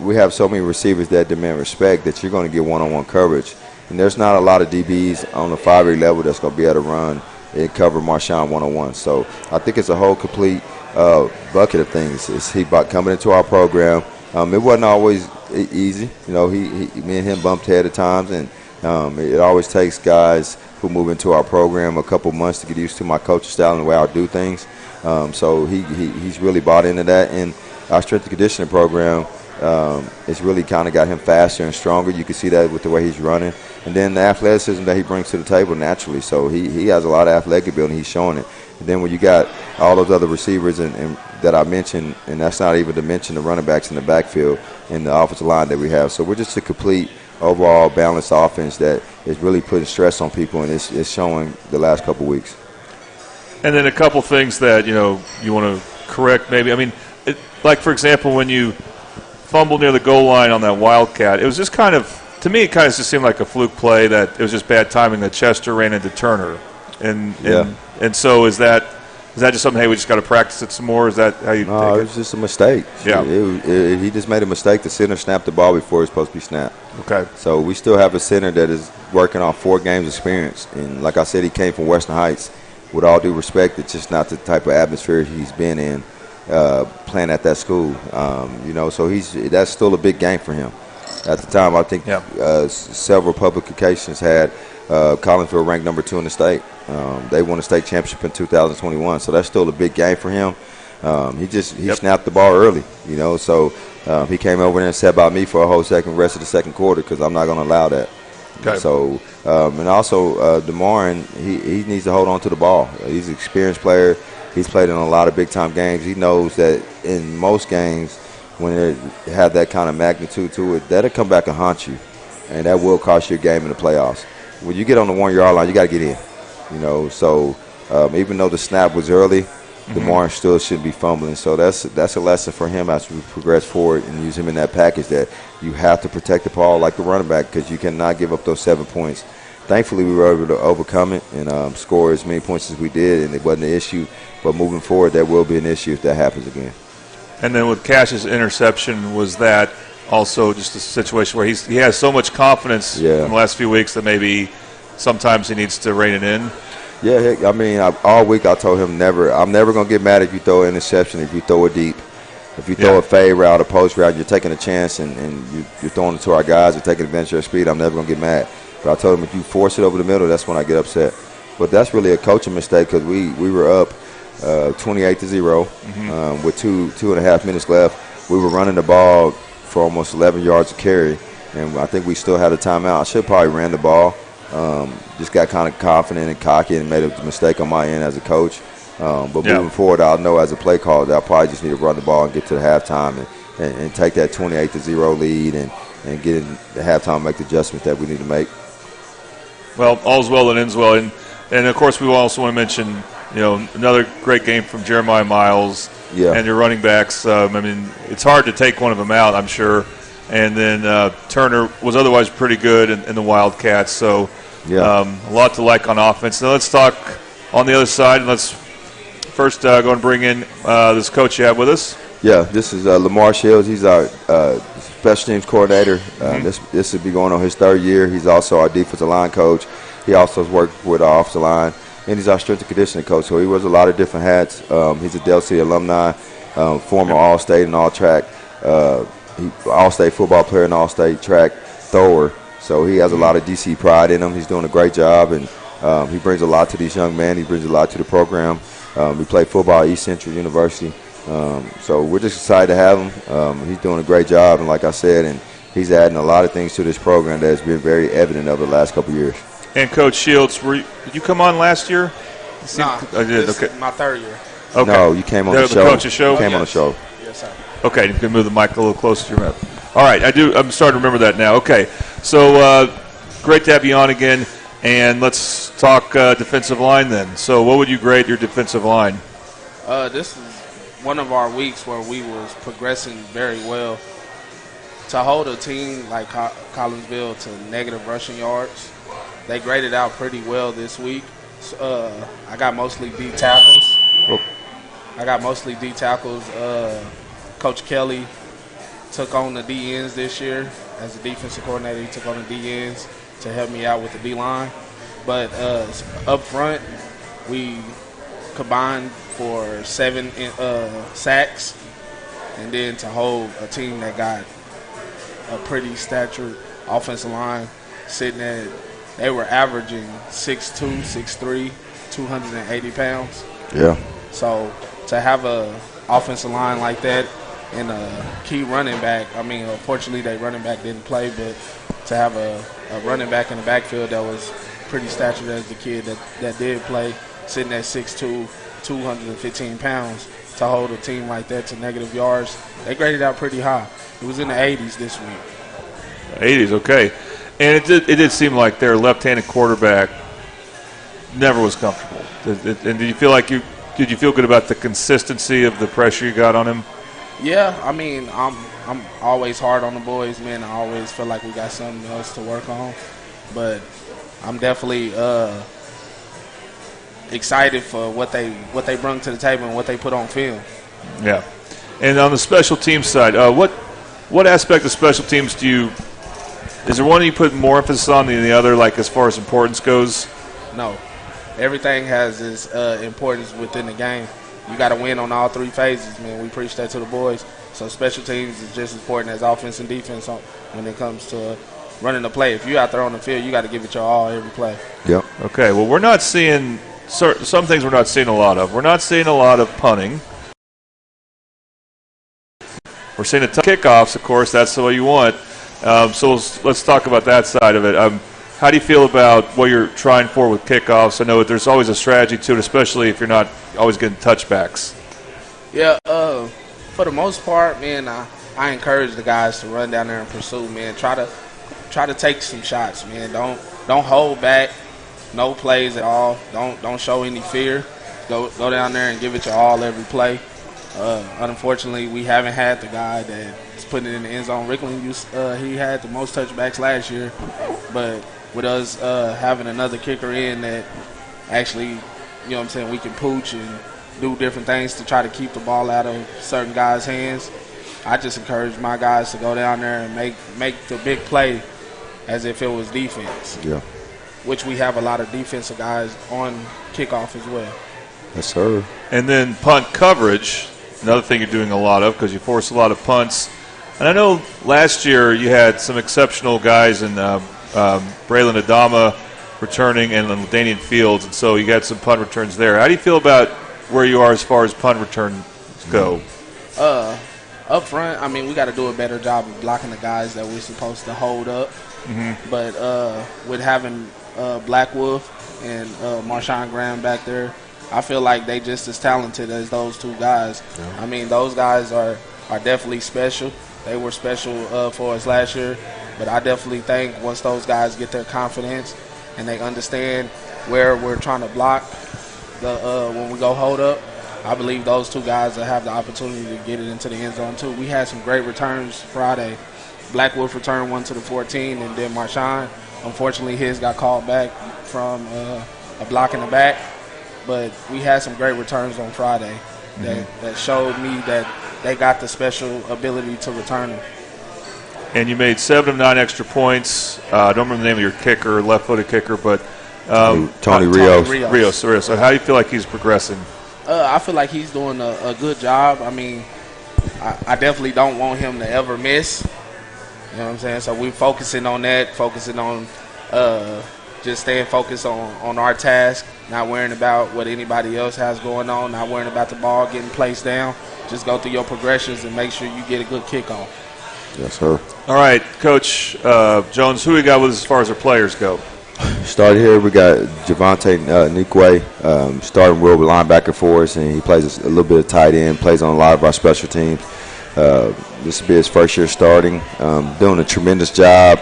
we have so many receivers that demand respect that you're going to get one-on-one coverage. And there's not a lot of DBs on the 5A level that's going to be able to run and cover Marshawn one-on-one. So I think it's a whole complete bucket of things. It's he coming into our program. It wasn't always easy. You know, me and him bumped head at times, and it always takes guys who move into our program a couple months to get used to my coaching style and the way I do things. So he's really bought into that, and our strength and conditioning program it's really kind of got him faster and stronger. You can see that with the way he's running, and then the athleticism that he brings to the table naturally. So he has a lot of athletic ability, and he's showing it. And then when you got all those other receivers and that I mentioned, and that's not even to mention the running backs in the backfield and the offensive line that we have. So we're just a complete overall balanced offense that is really putting stress on people, and it's showing the last couple weeks. And then a couple things that, you want to correct maybe. I mean, like, for example, when you fumbled near the goal line on that Wildcat, it was just kind of, to me, it kind of just seemed like a fluke play that it was just bad timing that Chester ran into Turner. And so is that just something, hey, we just got to practice it some more? Is that how you think it was just a mistake. Yeah. He just made a mistake. The center snapped the ball before it was supposed to be snapped. Okay. So we still have a center that is working on 4 games experience. And like I said, he came from Western Heights. With all due respect, it's just not the type of atmosphere he's been in playing at that school. So that's still a big game for him. At the time, I think several publications had Collinsville ranked number 2 in the state. They won a state championship in 2021, so that's still a big game for him. He snapped the ball early, so he came over there and sat by me for a whole rest of the second quarter because I'm not going to allow that. Okay. So, and also DeMarin, he needs to hold on to the ball. He's an experienced player. He's played in a lot of big-time games. He knows that in most games, when it have that kind of magnitude to it, that'll come back and haunt you, and that will cost you a game in the playoffs. When you get on the 1-yard line, you got to get in. So even though the snap was early, DeMarin still shouldn't be fumbling. So that's a lesson for him as we progress forward and use him in that package, that you have to protect the ball like the running back because you cannot give up those 7 points. Thankfully, we were able to overcome it and score as many points as we did, and it wasn't an issue. But moving forward, that will be an issue if that happens again. And then with Cash's interception, was that also just a situation where he has so much confidence in the last few weeks that maybe sometimes he needs to rein it in? Yeah, I mean, all week I told him I'm never going to get mad if you throw an interception, if you throw it deep. If you throw a fade route, a post route, you're taking a chance and you're throwing it to our guys, you're taking advantage of their speed, I'm never going to get mad. But I told him if you force it over the middle, that's when I get upset. But that's really a coaching mistake because we were up 28-0 with 2.5 minutes left. We were running the ball for almost 11 yards of carry, and I think we still had a timeout. I should have probably ran the ball. Just got kind of confident and cocky and made a mistake on my end as a coach. But moving forward, I'll know as a play caller that I'll probably just need to run the ball and get to the halftime and take that 28-0 lead and get in the halftime and make the adjustments that we need to make. Well, all's well that ends well. And of course, we also want to mention, another great game from Jeremiah Miles and your running backs. I mean, it's hard to take one of them out, I'm sure. And then Turner was otherwise pretty good in the Wildcats. So a lot to like on offense. Now let's talk on the other side. And let's first go and bring in this coach you have with us. Yeah, this is Lamar Shields. He's our special teams coordinator. This will be going on his 3rd year. He's also our defensive line coach. He also has worked with our offensive line. And he's our strength and conditioning coach. So he wears a lot of different hats. He's a Del City alumni, former All-State and All-Track, All-State football player and All-State track thrower. So he has a lot of DC pride in him. He's doing a great job, and he brings a lot to these young men. He brings a lot to the program. We play football at East Central University. So we're just excited to have him. He's doing a great job, and like I said, and he's adding a lot of things to this program that has been very evident over the last couple of years. And Coach Shields, did you come on last year? No, I did. This is my 3rd year. Okay. No, you came on the show. Coach's show? You came on the show. Yes, sir. Okay, you can move the mic a little closer to your mouth. All right, I'm starting to remember that now. Okay, so great to have you on again, and let's talk defensive line then. So what would you grade your defensive line? This is one of our weeks where we was progressing very well. To hold a team like Collinsville to negative rushing yards, they graded out pretty well this week. I got mostly D tackles. Coach Kelly took on the D ends this year. As a defensive coordinator, he took on the D ends to help me out with the D line. But up front, we combined for 7 sacks, and then to hold a team that got a pretty statured offensive line sitting at, they were averaging 6'2", 6'3", 280 pounds. Yeah. So to have a offensive line like that and a key running back, I mean, unfortunately their running back didn't play, but to have a running back in the backfield that was pretty statured as the kid that did play, sitting at 6'2", 215 pounds, to hold a team like that to negative yards, they graded out pretty high. It was in the 80s this week. 80s, okay. And it did seem like their left-handed quarterback never was comfortable. And did you feel good about the consistency of the pressure you got on him? Yeah, I mean, I'm always hard on the boys, man. I always feel like we got something else to work on, but I'm definitely excited for what they bring to the table and what they put on film. Yeah. And on the special teams side, what aspect of special teams is there one you put more emphasis on than the other, like as far as importance goes? No. Everything has its importance within the game. You got to win on all 3 phases, man. We preach that to the boys. So special teams is just as important as offense and defense when it comes to running the play. If you're out there on the field, you got to give it your all every play. Yep. Okay, well, we're not seeing some things we're not seeing a lot of. We're not seeing a lot of punting. We're seeing a ton of kickoffs, of course. That's the way you want. So let's talk about that side of it. How do you feel about what you're trying for with kickoffs? I know there's always a strategy to it, especially if you're not always getting touchbacks. Yeah, for the most part, man, I encourage the guys to run down there and pursue, man. Try to take some shots, man. Don't hold back. No plays at all. Don't show any fear. Go down there and give it your all every play. Unfortunately, we haven't had the guy that's putting it in the end zone. Rickland, he had the most touchbacks last year, but with us having another kicker in that actually, you know what I'm saying, we can pooch and do different things to try to keep the ball out of certain guys' hands. I just encourage my guys to go down there and make the big play as if it was defense. Yeah. Which we have a lot of defensive guys on kickoff as well. Yes, sir. And then punt coverage, another thing you're doing a lot of because you force a lot of punts. And I know last year you had some exceptional guys in Braylon Adama returning and LaDainian Fields, and so you got some punt returns there. How do you feel about where you are as far as punt returns go? Up front, I mean, we got to do a better job of blocking the guys that we're supposed to hold up. Mm-hmm. But with having Black Wolf and Marshawn Graham back there, I feel like they just as talented as those 2 guys. Yeah. I mean, those guys are definitely special. They were special for us last year. But I definitely think once those guys get their confidence and they understand where we're trying to block when we go hold up, I believe those 2 guys will have the opportunity to get it into the end zone too. We had some great returns Friday. Black Wolf returned one to the 14, and then Marshawn, unfortunately, his got called back from a block in the back. But we had some great returns on Friday that showed me that they got the special ability to return them. And you made 7 of 9 extra points. I don't remember the name of your kicker, left-footed kicker, but Tony Rios. Rios. So how do you feel like he's progressing? I feel like he's doing a good job. I mean, I definitely don't want him to ever miss. You know what I'm saying? So we're focusing on that, focusing on just staying focused on our task, not worrying about what anybody else has going on, not worrying about the ball getting placed down. Just go through your progressions and make sure you get a good kickoff. Yes, sir. All right, Coach Jones, who we got with us as far as our players go? Started here, we got Javante Nikwe, starting real linebacker for us, and he plays a little bit of tight end, plays on a lot of our special teams. This will be his first year starting, doing a tremendous job.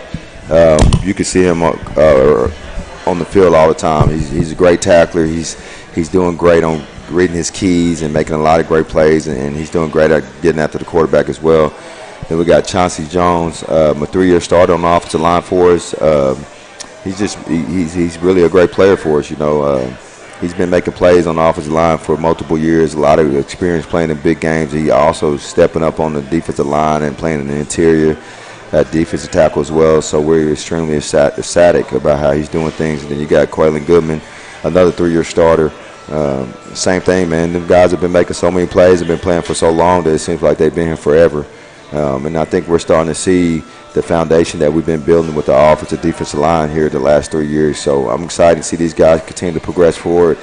You can see him on the field all the time. He's a great tackler. He's doing great on reading his keys and making a lot of great plays, and he's doing great at getting after the quarterback as well. Then we got Chauncey Jones, a 3-year starter on the offensive line for us. He's really a great player for us. You know, he's been making plays on the offensive line for multiple years. A lot of experience playing in big games. He also stepping up on the defensive line and playing in the interior at defensive tackle as well. So we're extremely ecstatic about how he's doing things. And then you got Quaylen Goodman, another 3-year starter Same thing, man. Them guys have been making so many plays, have been playing for so long that it seems like they've been here forever. And I think we're starting to see the foundation that we've been building with the offensive defensive line here the last 3 years. So I'm excited to see these guys continue to progress forward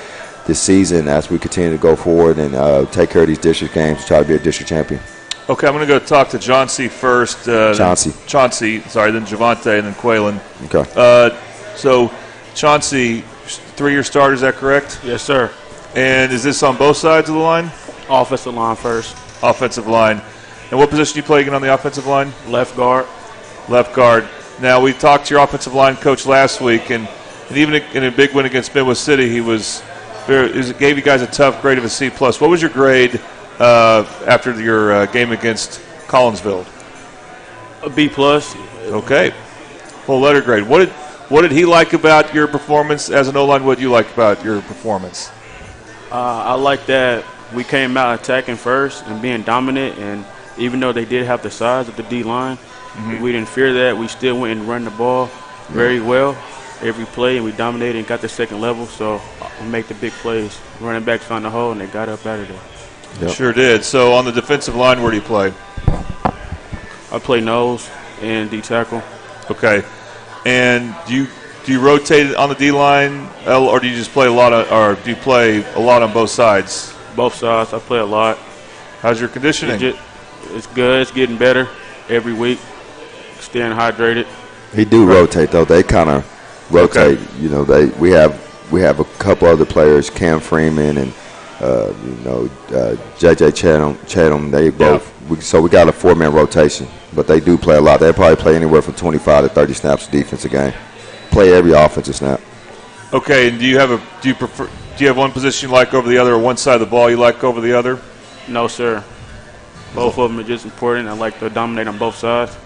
this season as we continue to go forward and take care of these district games to try to be a district champion. Okay, I'm going to go talk to Chauncey first. Chauncey, sorry, then Javante, and then Quaylen. Okay. So, Chauncey, 3-year starter, is that correct? Yes, sir. And is this on both sides of the line? Offensive line first. Offensive line. And what position do you play again on the offensive line? Left guard. Left guard. Now, we talked to your offensive line coach last week, and even in a big win against Midwest City, he gave you guys a tough grade of a C+. What was your grade after your game against Collinsville? A B+. Okay. Full letter grade. What did he like about your performance as an O-line? What did you like about your performance? I like that we came out attacking first and being dominant, and even though they did have the size of the D-line, we didn't fear that. We still went and run the ball very well every play, and we dominated and got the second level, so we make the big plays. Running backs found the hole, and they got up out of there. Sure did. So on the defensive line, where do you play? I play nose and D-tackle. Okay. And do you rotate on the D-line, or do you just play a lot on both sides? Both sides. I play a lot. How's your conditioning? It's good. It's getting better every week. Staying hydrated. He do rotate though. They kind of rotate. Okay. You know, we have a couple other players, Cam Freeman and JJ Chatham. They both. So we got a 4-man rotation, but they do play a lot. They probably play anywhere from 25 to 30 snaps of defense a game. Play every offensive snap. Okay. And do you have one position you like over the other, or one side of the ball you like over the other? No, sir. Both of them are just important. I like to dominate on both sides.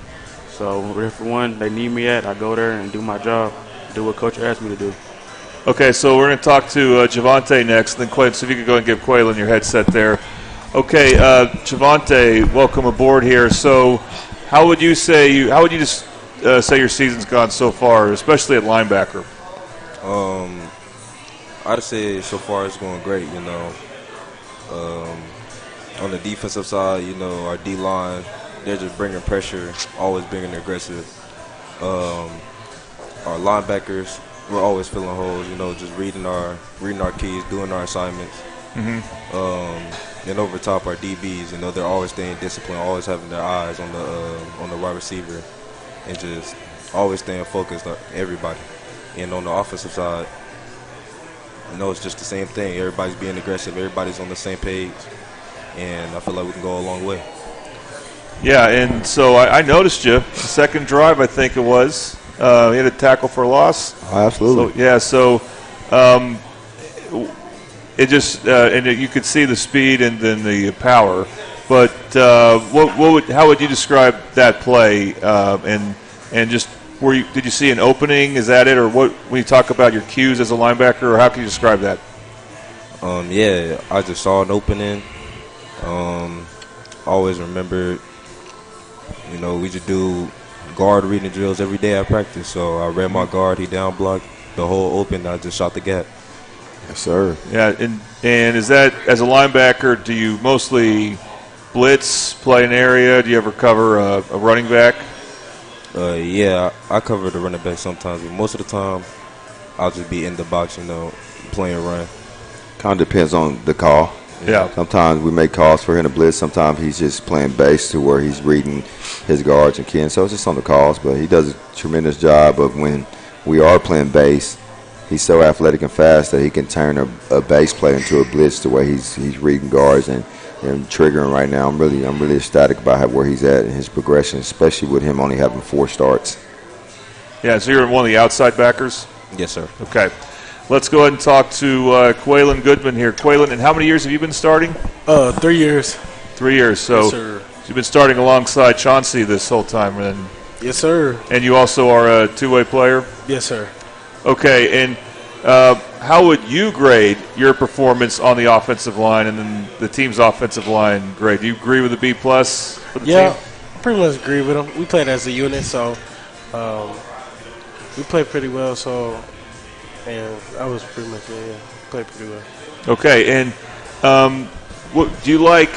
So wherever one they need me at, I go there and do my job, do what Coach asked me to do. Okay, so we're going to talk to Javante next, and then Quaylen. So if you could go and give Quaylen your headset there. Okay, Javante, welcome aboard here. So how would you say your season's gone so far, especially at linebacker? I'd say so far it's going great, you know. On the defensive side, you know, our D-line, they're just bringing pressure, always being aggressive. Our linebackers, we're always filling holes, you know, just reading our keys, doing our assignments. And over top, our DBs, you know, they're always staying disciplined, always having their eyes on the wide receiver, and just always staying focused on everybody. And on the offensive side, you know, it's just the same thing. Everybody's being aggressive. Everybody's on the same page. And I feel like we can go a long way. Yeah, and so I noticed you. The second drive, I think it was. You had a tackle for a loss. Oh, absolutely. So it just and you could see the speed and then the power. But how would you describe that play? And just did you see an opening? Is that it, or what? When you talk about your cues as a linebacker, or how can you describe that? Yeah, I just saw an opening. Always remember, you know, we just do guard reading drills every day at practice. So I read my guard, he down blocked the hole open, I just shot the gap. Yes, sir. Yeah, and is that, as a linebacker, do you mostly blitz, play an area? Do you ever cover a running back? Yeah, I cover the running back sometimes, but most of the time I'll just be in the box, you know, playing run. Kind of depends on the call. Yeah. Sometimes we make calls for him to blitz. Sometimes he's just playing base to where he's reading his guards and kin. So it's just on the calls. But he does a tremendous job of when we are playing base. He's so athletic and fast that he can turn a base play into a blitz to where he's reading guards and triggering right now. I'm really ecstatic about where he's at in his progression, especially with him only having 4 starts. Yeah, so you're one of the outside backers? Yes, sir. Okay. Let's go ahead and talk to Quaylen Goodman here. Quaylen, and how many years have you been starting? 3 years. 3 years. So yes, sir. You've been starting alongside Chauncey this whole time. And yes, sir. And you also are a two-way player? Yes, sir. Okay, and how would you grade your performance on the offensive line and then the team's offensive line grade? Do you agree with the B+ for the team? Yeah, I pretty much agree with them. We played as a unit, so we played pretty well. So, and I was pretty much played pretty well. Okay, and what do you like,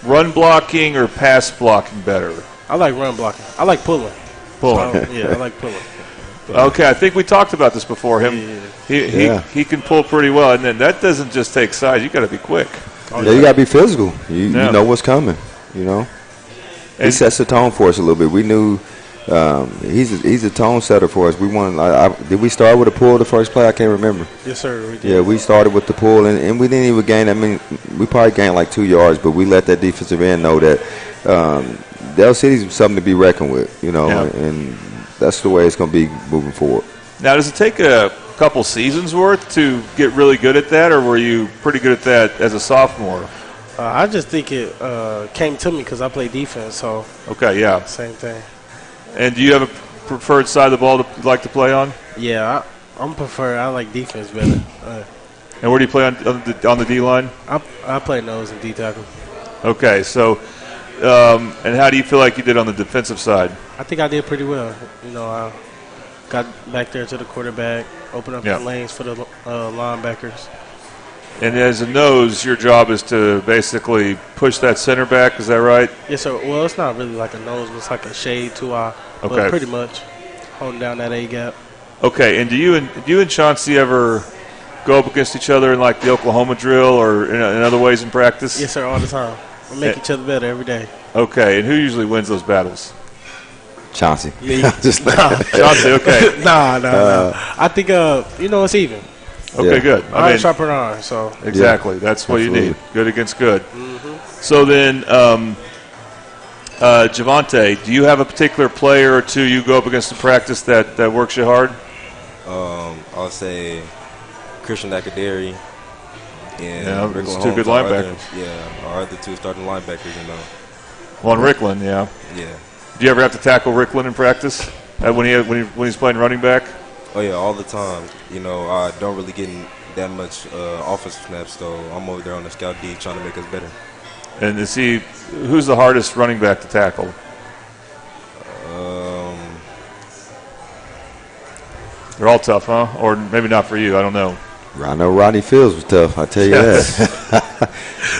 run blocking or pass blocking better? I like run blocking. I like pulling. Yeah, I like pulling. Okay, I think we talked about this before. He can pull pretty well, and then that doesn't just take size. You got to be quick. You got to be physical. You know what's coming. You know, he sets the tone for us a little bit. We knew he's a tone setter for us. We won. Did we start with a pull the first play? I can't remember. Yes, sir. We did. Yeah, we started with the pull, and we didn't even gain. I mean, we probably gained like 2 yards, but we let that defensive end know that Del City's something to be reckoned with. You know, and that's the way it's going to be moving forward. Now, does it take a couple seasons worth to get really good at that, or were you pretty good at that as a sophomore? I just think it came to me because I play defense. So okay, yeah, same thing. And do you have a preferred side of the ball to like to play on? Yeah, I'm prefer. I like defense better. And where do you play on the D line? I play nose and D tackle. Okay, so and how do you feel like you did on the defensive side? I think I did pretty well. You know, I got back there to the quarterback, opened up the lanes for the linebackers. And as a nose, your job is to basically push that center back. Is that right? Yes, sir. Well, it's not really like a nose, but it's like a shade to our. Okay. But pretty much holding down that A gap. Okay. And do you and Chauncey ever go up against each other in like the Oklahoma drill or in other ways in practice? Yes, sir. All the time. We make each other better every day. Okay. And who usually wins those battles? Chauncey. Me. Chauncey. Okay. Nah. I think it's even. Okay, good. Iron sharpen iron, so. Exactly. That's what you need. Good against good. So then, Javante, do you have a particular player or two you go up against in practice that works you hard? I'll say Christian Akaderi and Rickland two good linebackers. Our other two starting linebackers, you know. Well, and Rickland, yeah. Do you ever have to tackle Rickland in practice when he's playing running back? Oh, yeah, all the time. You know, I don't really get that much offensive snaps, so I'm over there on the scout D trying to make us better. And who's the hardest running back to tackle? They're all tough, huh? Or maybe not for you. I don't know. I know Rodney Fields was tough. I tell you that.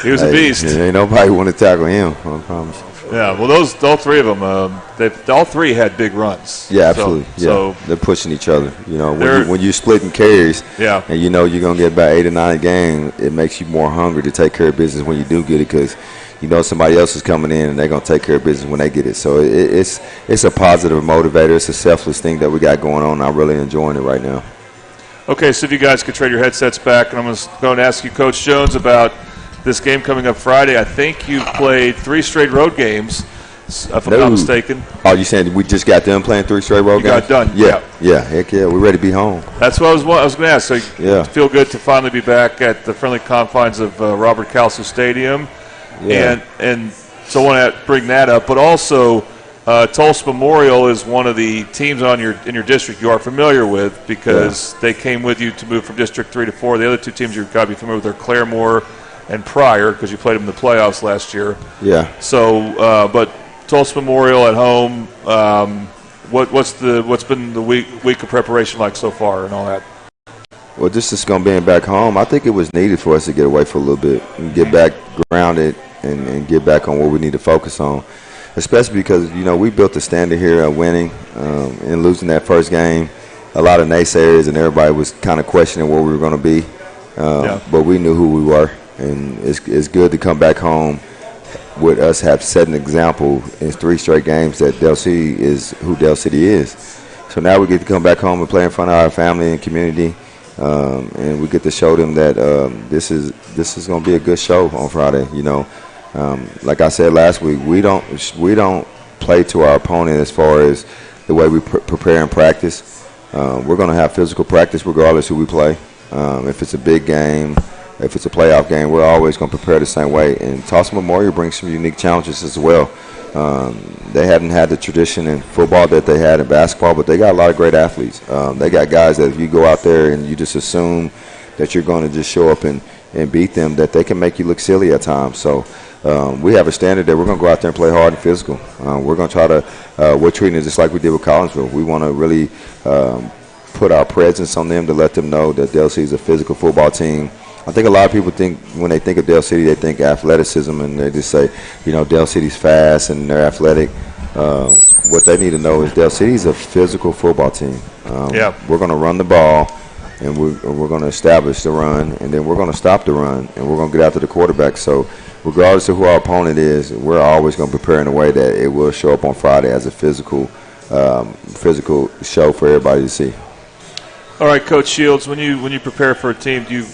He was a beast. Ain't nobody want to tackle him. I promise. Yeah, well, all three of them, all three had big runs. Yeah, absolutely. So they're pushing each other. You know, when you're splitting carries, and you know you're gonna get about 8 or 9 a game, it makes you more hungry to take care of business when you do get it, because you know somebody else is coming in and they're gonna take care of business when they get it. So it's a positive motivator. It's a selfless thing that we got going on. I'm really enjoying it right now. Okay, so if you guys could trade your headsets back, and I'm going to ask you, Coach Jones, about this game coming up Friday. I think you've played 3 straight road games, if I'm not mistaken. Oh, you saying we just got done playing 3 straight road games? Got done. Yeah. Heck yeah, we're ready to be home. That's what I was going to ask. So you feel good to finally be back at the friendly confines of Robert Calsu Stadium. Yeah. And so I want to bring that up. But also, Tulsa Memorial is one of the teams in your district you are familiar with, because they came with you to move from District 3 to 4. The other 2 teams you've got to be familiar with are Claremore and Pryor, because you played them in the playoffs last year. Yeah. So, but Tulsa Memorial at home, what's been the week of preparation like so far and all that? Well, just as going being back home, I think it was needed for us to get away for a little bit and get back grounded and get back on what we need to focus on, especially because, you know, we built a standard here of winning and losing that first game. A lot of naysayers and everybody was kind of questioning where we were going to be, but we knew who we were. And it's good to come back home with us have set an example in 3 straight games that Del City is who Del City is. So now we get to come back home and play in front of our family and community, and we get to show them that this is going to be a good show on Friday. You know, like I said last week, we don't play to our opponent as far as the way we prepare and practice. We're going to have physical practice regardless who we play. If it's a big game, if it's a playoff game, we're always going to prepare the same way. And Tulsa Memorial brings some unique challenges as well. They haven't had the tradition in football that they had in basketball, but they got a lot of great athletes. They got guys that if you go out there and you just assume that you're going to just show up and beat them, that they can make you look silly at times. So we have a standard that we're going to go out there and play hard and physical. We're going to try to we're treating it just like we did with Collinsville. We want to really put our presence on them to let them know that Del City is a physical football team. I think a lot of people think when they think of Dell City, they think athleticism, and they just say, Dell City's fast and they're athletic. What they need to know is Dell City's a physical football team. We're going to run the ball, and we're going to establish the run, and then we're going to stop the run, and we're going to get after the quarterback. So regardless of who our opponent is, we're always going to prepare in a way that it will show up on Friday as a physical show for everybody to see. All right, Coach Shields, when you prepare for a team, do you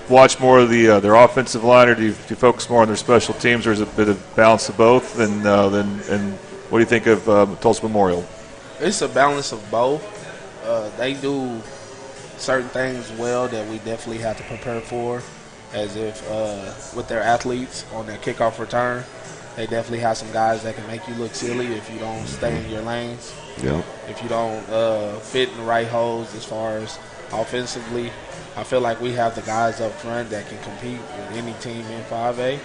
watch more of their offensive line, or do you focus more on their special teams, or is it a bit of balance of both? And what do you think of Tulsa Memorial? It's a balance of both. They do certain things well that we definitely have to prepare for, as if with their athletes on their kickoff return. They definitely have some guys that can make you look silly if you don't stay in your lanes. Yeah. If you don't fit in the right holes as far as offensively. I feel like we have the guys up front that can compete with any team in 5A.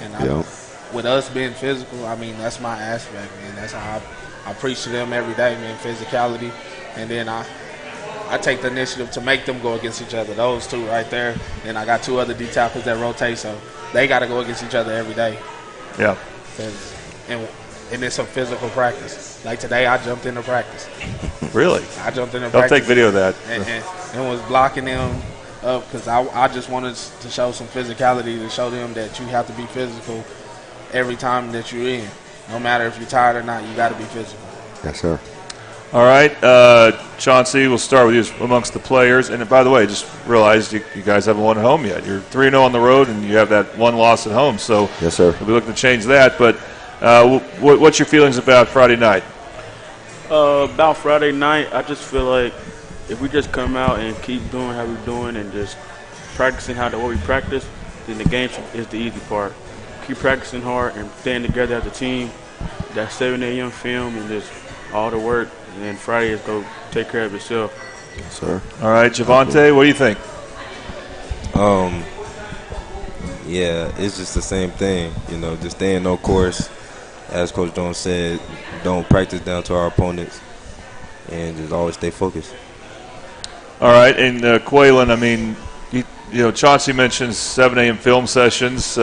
And with us being physical, I mean, that's my aspect, man. That's how I preach to them every day, man, physicality. And then I take the initiative to make them go against each other. Those two right there. And I got two other D tackles that rotate, so they got to go against each other every day. Yeah. And it's a physical practice. Like today, I jumped into practice. Really? I jumped into I'll practice. take video of that. And was blocking them up because I just wanted to show some physicality, to show them that you have to be physical every time that you're in. No matter if you're tired or not, you got to be physical. Yes, sir. All right, Chauncey, we'll start with you amongst the players. And by the way, just realized you guys haven't won at home yet. You're 3-0 on the road, and you have that one loss at home. So yes, sir. We'll be looking to change that. But what's your feelings about Friday night? About Friday night, I just feel like if we just come out and keep doing how we're doing and just practicing what we practice, then the game is the easy part. Keep practicing hard and staying together as a team. That 7 a.m. film and just all the work, and then Friday is go take care of itself. Yes, sir. All right, Javante, what do you think? Yeah, it's just the same thing. Just staying on course. As Coach Jones said, don't practice down to our opponents, and just always stay focused. All right, and Quaylen, I mean, Chauncey mentions 7 a.m. film sessions.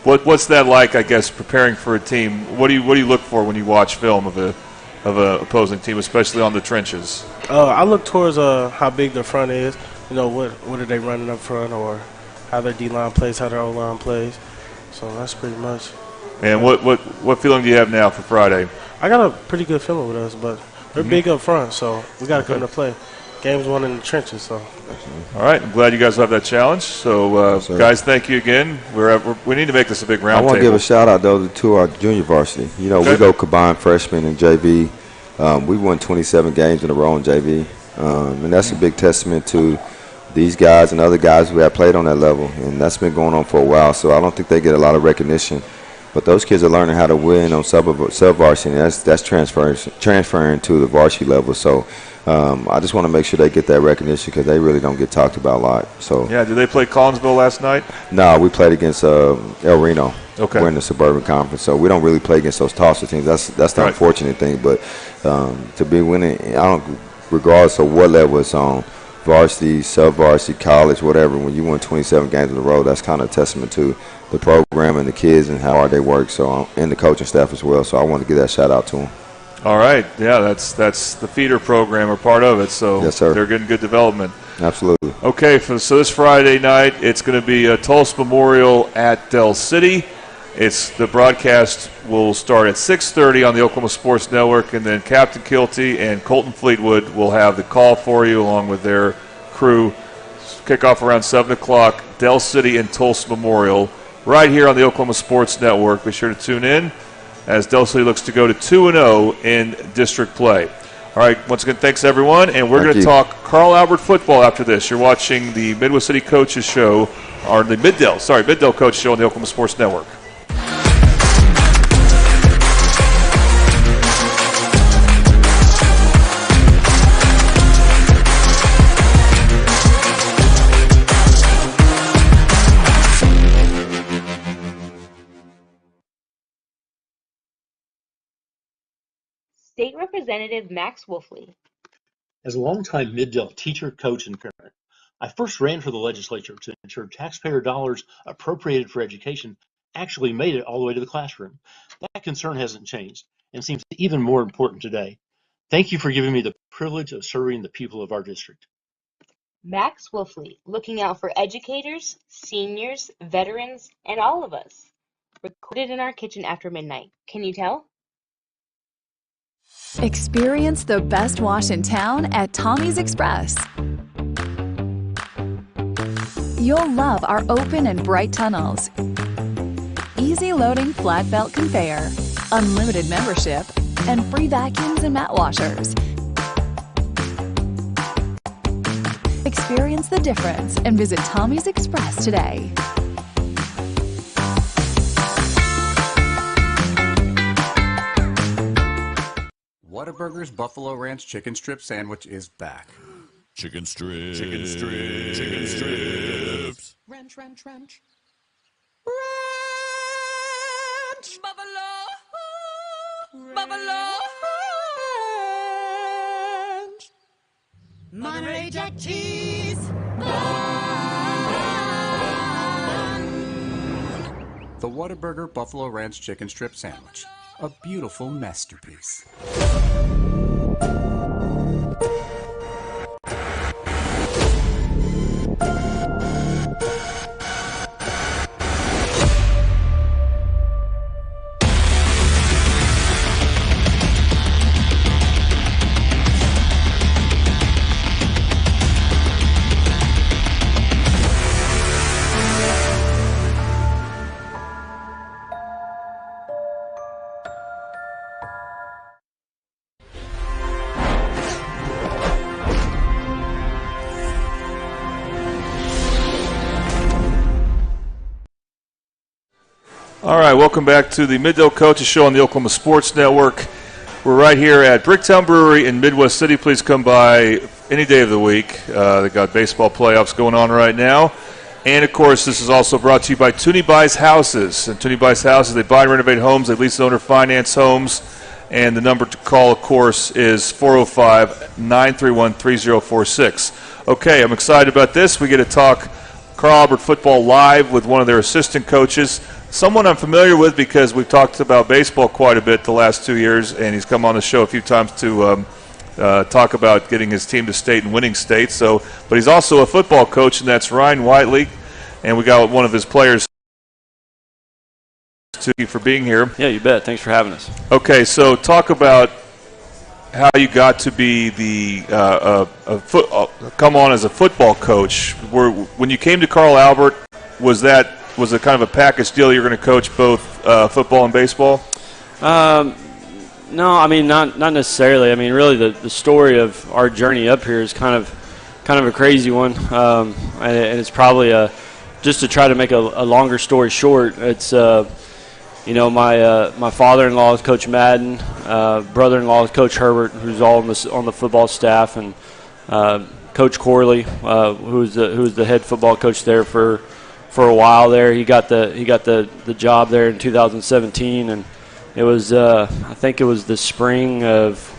What's that like? I guess preparing for a team. What do you look for when you watch film of a opposing team, especially on the trenches? I look towards how big their front is. What are they running up front, or how their D line plays, how their O line plays. So that's pretty much. And what feeling do you have now for Friday? I got a pretty good feeling with us, but they're big up front, so we got to come to play. Game's won in the trenches, so. All right, I'm glad you guys have that challenge. So, guys, thank you again. We need to make this a big round I want to table. give a shout-out, though, to our junior varsity. We go combined freshman and JV. We won 27 games in a row in JV, and that's a big testament to these guys and other guys who have played on that level, and that's been going on for a while, so I don't think they get a lot of recognition. But those kids are learning how to win on sub-varsity, and that's transferring to the varsity level. So I just want to make sure they get that recognition because they really don't get talked about a lot. So yeah, did they play Collinsville last night? No, we played against El Reno. Okay. We're in the Suburban Conference, so we don't really play against those Tulsa teams. That's the Right. unfortunate thing. But to be winning, regardless of what level it's on, varsity, sub-varsity, college, whatever, when you win 27 games in a row, that's kind of a testament to the program and the kids and how hard they work. So and the coaching staff as well. So I want to give that shout out to them. All right, yeah, that's the feeder program or part of it. So yes, sir. They're getting good development. Absolutely. Okay, so this Friday night, it's going to be Tulsa Memorial at Dell City. The broadcast will start at 6:30 on the Oklahoma Sports Network, and then Captain Kilty and Colton Fleetwood will have the call for you along with their crew. Kickoff around 7 o'clock, Dell City and Tulsa Memorial, right here on the Oklahoma Sports Network. Be sure to tune in as Dell City looks to go to 2-0 in district play. All right, once again, thanks, everyone, and we're going to talk Carl Albert football after this. You're watching the Midwest City Coaches Show, or the Middale Coach Show on the Oklahoma Sports Network. State Representative Max Wolfley. As a longtime Mid-Del teacher, coach, and parent, I first ran for the legislature to ensure taxpayer dollars appropriated for education actually made it all the way to the classroom. That concern hasn't changed and seems even more important today. Thank you for giving me the privilege of serving the people of our district. Max Wolfley, looking out for educators, seniors, veterans, and all of us. Recorded in our kitchen after midnight. Can you tell? Experience the best wash in town at Tommy's Express. You'll love our open and bright tunnels, easy loading flat belt conveyor, unlimited membership, and free vacuums and mat washers. Experience the difference and visit Tommy's Express today. Whataburger's Buffalo Ranch Chicken Strip Sandwich is back. Chicken strips. Chicken strips. Chicken strips. Ranch, ranch, ranch. Ranch. Buffalo. Buffalo. Ranch. Monterey Jack cheese. The Whataburger Buffalo Ranch Chicken Strip Sandwich. A beautiful masterpiece. All right, welcome back to the Mid-Del Coaches Show on the Oklahoma Sports Network. We're right here at Bricktown Brewery in Midwest City. Please come by any day of the week. They've got baseball playoffs going on right now. And, of course, this is also brought to you by Tooney Buys Houses. And Tooney Buys Houses, they buy and renovate homes. They lease, own, or finance homes. And the number to call, of course, is 405-931-3046. Okay, I'm excited about this. We get to talk Carl Albert football live with one of their assistant coaches, someone I'm familiar with because we've talked about baseball quite a bit the last 2 years, and he's come on the show a few times to talk about getting his team to state and winning states. So, but he's also a football coach, and that's Ryan Whiteley, and we got one of his players. Thank you for being here. Yeah, you bet. Thanks for having us. Okay, so talk about how you got to be the come on as a football coach. When you came to Carl Albert, was it kind of a package deal? You're going to coach both football and baseball? No, I mean not necessarily. I mean, really, the story of our journey up here is kind of a crazy one, and it's probably just to try to make a longer story short. It's my father-in-law is Coach Madden, brother-in-law is Coach Herbert, who's all on the football staff, and Coach Corley, who's the head football coach there for a while there. He got the job there in 2017, and it was I think it was the spring of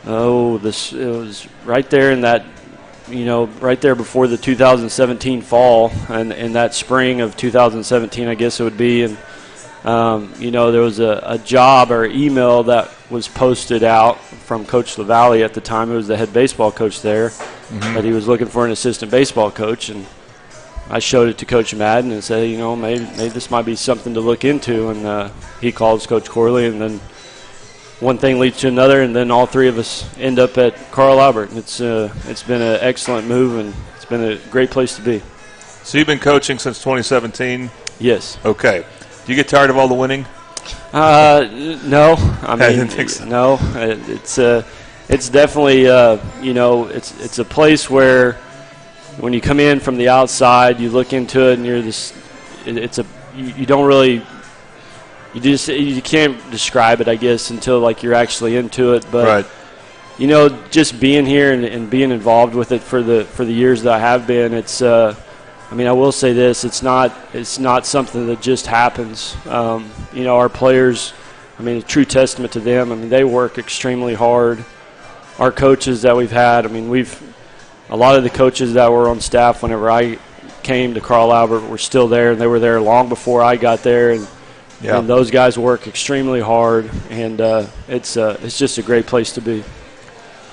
it was right there in that right there before the 2017 fall, and in that spring of 2017, I guess it would be, and there was a job or email that was posted out from Coach LaValle at the time. It was the head baseball coach there, that he was looking for an assistant baseball coach, and I showed it to Coach Madden and said, maybe this might be something to look into. And he calls Coach Corley, and then one thing leads to another, and then all three of us end up at Carl Albert. It's been an excellent move, and it's been a great place to be. So you've been coaching since 2017? Yes. Okay. Do you get tired of all the winning? No. I didn't think so. No. It's definitely it's a place where, when you come in from the outside, you look into it, and you can't describe it, I guess, until you're actually into it. But right. Just being here and being involved with it for the years that I have been, it's I will say this: it's not something that just happens. Our players, a true testament to them. They work extremely hard. our coaches that we've had. I mean, a lot of the coaches that were on staff whenever I came to Carl Albert were still there, and they were there long before I got there. And those guys work extremely hard, and it's just a great place to be.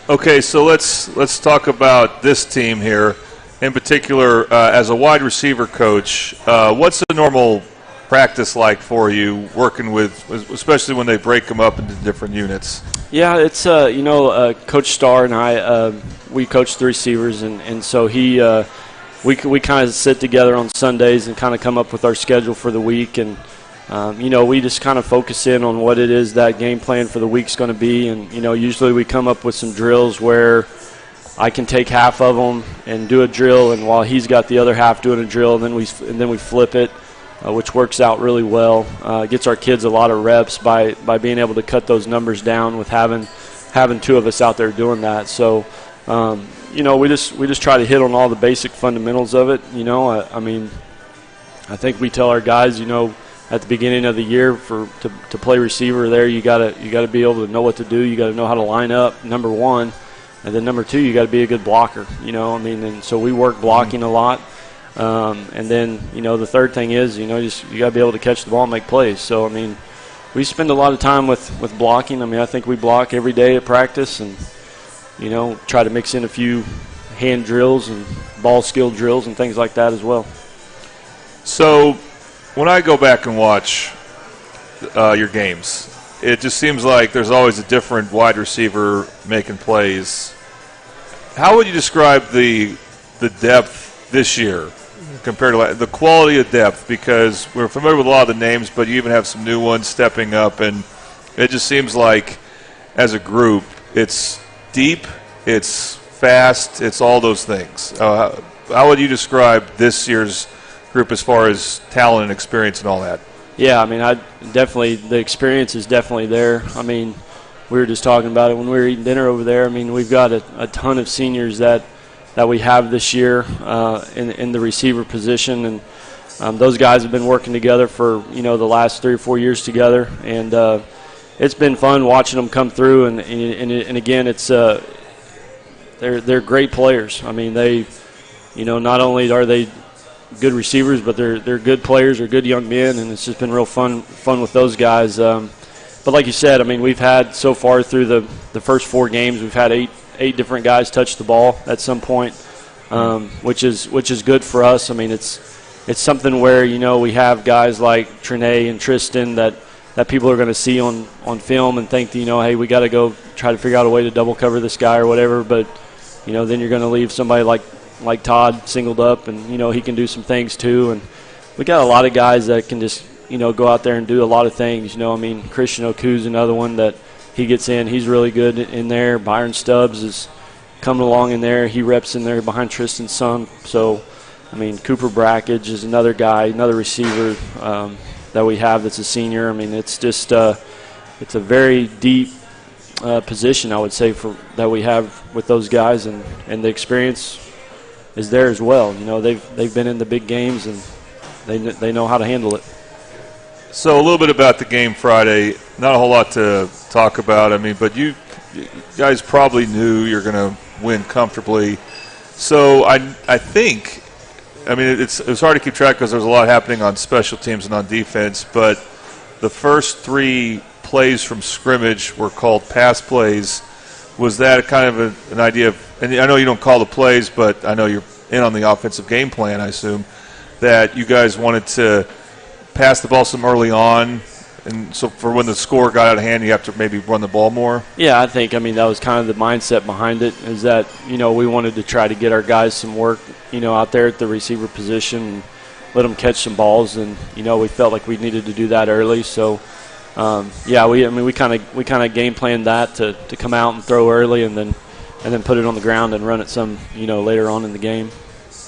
Okay, so let's talk about this team here. In particular, as a wide receiver coach, what's the normal practice like for you working with, especially when they break them up into different units? Yeah, it's Coach Starr and I, we coach the receivers, and so we kind of sit together on Sundays and kind of come up with our schedule for the week, and we just kind of focus in on what it is that game plan for the week's going to be, and usually we come up with some drills where I can take half of them and do a drill, and while he's got the other half doing a drill, and then we flip it, which works out really well. Gets our kids a lot of reps by being able to cut those numbers down with having two of us out there doing that. So, we just try to hit on all the basic fundamentals of it. I think we tell our guys, at the beginning of the year to play receiver there, you gotta be able to know what to do. You got to know how to line up, number one. And then number two, you got to be a good blocker, and so we work blocking a lot. And then, the third thing is, you got to be able to catch the ball and make plays. So, we spend a lot of time with blocking. I think we block every day at practice and, try to mix in a few hand drills and ball skill drills and things like that as well. So when I go back and watch your games, it just seems like there's always a different wide receiver making plays. How would you describe the depth this year compared to the quality of depth? Because we're familiar with a lot of the names, but you even have some new ones stepping up, and it just seems like as a group, it's deep, it's fast, it's all those things. How would you describe this year's group as far as talent and experience and all that? Yeah, the experience is definitely there. We were just talking about it when we were eating dinner over there. We've got a ton of seniors that we have this year in the receiver position, and those guys have been working together for the last 3 or 4 years together, and it's been fun watching them come through. And again, it's they're great players. They not only are they good receivers, but they're good players, they're good young men, and it's just been real fun with those guys. But like you said, we've had so far through the first 4 games, we've had eight different guys touch the ball at some point, which is good for us. It's something where we have guys like Trinae and Tristan that people are going to see on film and think hey, we got to go try to figure out a way to double cover this guy or whatever. But then you're going to leave somebody like Todd singled up, and he can do some things too. And we got a lot of guys that can just go out there and do a lot of things. Christian Oku's another one that he gets in. He's really good in there. Byron Stubbs is coming along in there. He reps in there behind Tristan's son. So, Cooper Brackage is another guy, another receiver that we have that's a senior. It's just it's a very deep position, I would say, that we have with those guys, and the experience is there as well. They've been in the big games, and they know how to handle it. So a little bit about the game Friday. Not a whole lot to talk about. But you guys probably knew you're going to win comfortably. So I think, it's hard to keep track because there's a lot happening on special teams and on defense. But the first 3 plays from scrimmage were called pass plays. Was that kind of an idea of, and I know you don't call the plays, but I know you're in on the offensive game plan, I assume, that you guys wanted to pass the ball some early on, and so for when the score got out of hand, you have to maybe run the ball more? Yeah, I think, that was kind of the mindset behind it, is that, we wanted to try to get our guys some work, out there at the receiver position and let them catch some balls, and, we felt like we needed to do that early. So, we kind of game planned that to come out and throw early and then put it on the ground and run it some, later on in the game.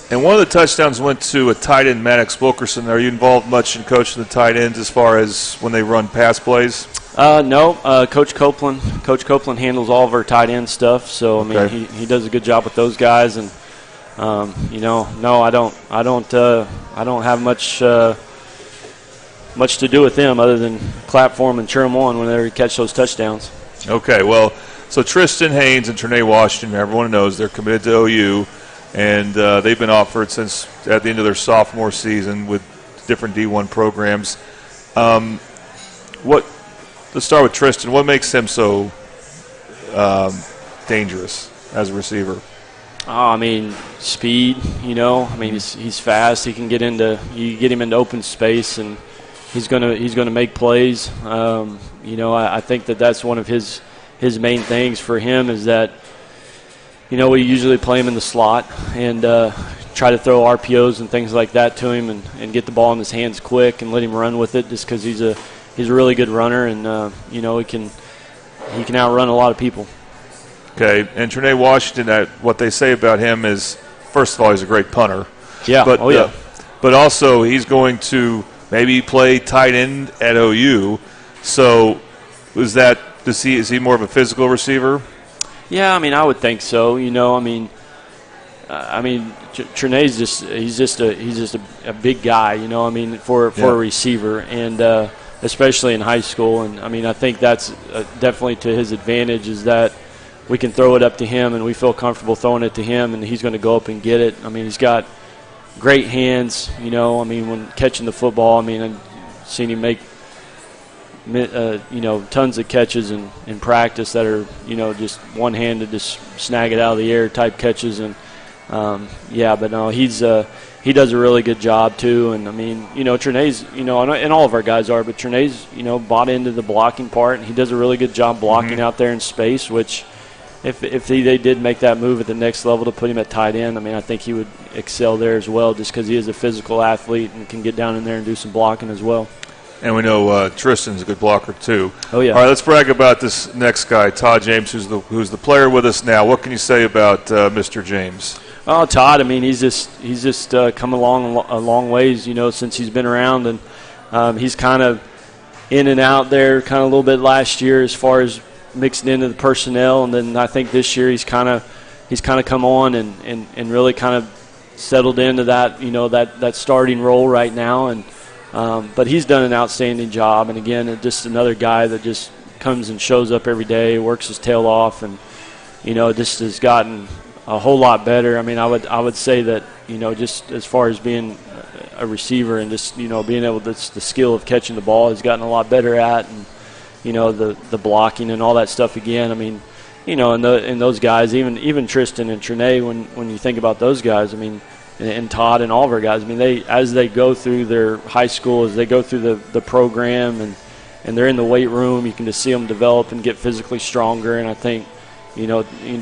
And one of the touchdowns went to a tight end, Maddox Wilkerson. Are you involved much in coaching the tight ends as far as when they run pass plays? No. Coach Copeland handles all of our tight end stuff. So he does a good job with those guys. And no, I don't have much to do with them other than clap for them and cheer them on whenever they catch those touchdowns. Okay. Well, So Tristan Haynes and Trinae Washington, everyone knows they're committed to OU, and they've been offered since at the end of their sophomore season with different D1 programs. Let's start with Tristan. What makes him so dangerous as a receiver? I mean, speed. I mean, he's fast. He can get him into open space, and he's gonna make plays. I think that's one of his main things for him is that we usually play him in the slot and try to throw RPOs and things like that to him and get the ball in his hands quick and let him run with it just because he's a really good runner and he can outrun a lot of people. Okay, and Trinae Washington, what they say about him is, first of all, he's a great punter. Yeah, but also he's going to maybe play tight end at OU. So is he more of a physical receiver? Yeah, I mean, I would think so. Trinae's he's just a big guy. For a receiver, and especially in high school. And I think that's definitely to his advantage is that we can throw it up to him, and we feel comfortable throwing it to him, and he's going to go up and get it. He's got great hands. When catching the football, I've seen him make tons of catches in practice that are just one-handed, just snag it out of the air type catches, and he does a really good job too. And Trinae's and all of our guys are, but Trinae's bought into the blocking part, and he does a really good job blocking out there in space. Which if they did make that move at the next level to put him at tight end, I think he would excel there as well, just because he is a physical athlete and can get down in there and do some blocking as well. And we know Tristan's a good blocker too. Oh yeah. All right, let's brag about this next guy, Todd James, who's the player with us now. What can you say about Mr. James? Oh, Todd. He's just come along a long ways, since he's been around, and he's kind of in and out there, kind of a little bit last year as far as mixing into the personnel, and then I think this year he's kind of come on and really kind of settled into that that starting role right now, and but he's done an outstanding job, and again, just another guy that just comes and shows up every day, works his tail off, and just has gotten a whole lot better. I would say that just as far as being a receiver and just being able to, the skill of catching the ball has gotten a lot better at, and the blocking and all that stuff again. And those guys, even Tristan and Trinae, when you think about those guys, and Todd and all of our guys, as they go through their high school, as they go through the program, and they're in the weight room, you can just see them develop and get physically stronger. And I think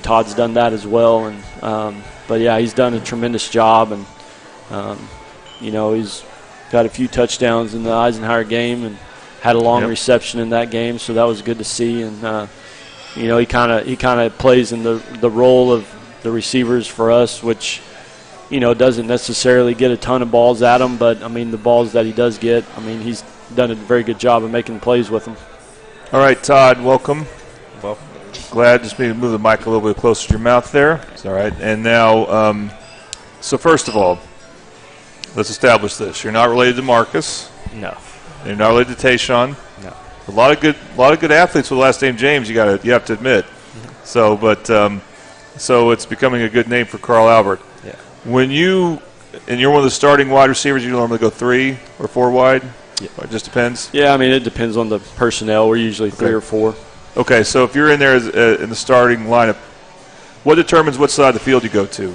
Todd's done that as well. And but yeah, he's done a tremendous job, and he's got a few touchdowns in the Eisenhower game and had a long reception in that game, so that was good to see. And he kind of plays in the role of the receivers for us, which doesn't necessarily get a ton of balls at him, but the balls that he does get, he's done a very good job of making plays with them. All right, Todd, welcome. Well, glad. Just maybe move the mic a little bit closer to your mouth there. It's all right. And now, so first of all, let's establish this: you're not related to Marcus. No. You're not related to Tayshawn. No. A lot of good athletes with the last name James. You have to admit. Mm-hmm. So it's becoming a good name for Carl Albert. Yeah. When you're one of the starting wide receivers, you normally go 3 or 4 wide. Yeah. Or it just depends. Yeah, it depends on the personnel. We're usually 3 or 4. Okay, so if you're in there in the starting lineup, what determines what side of the field you go to?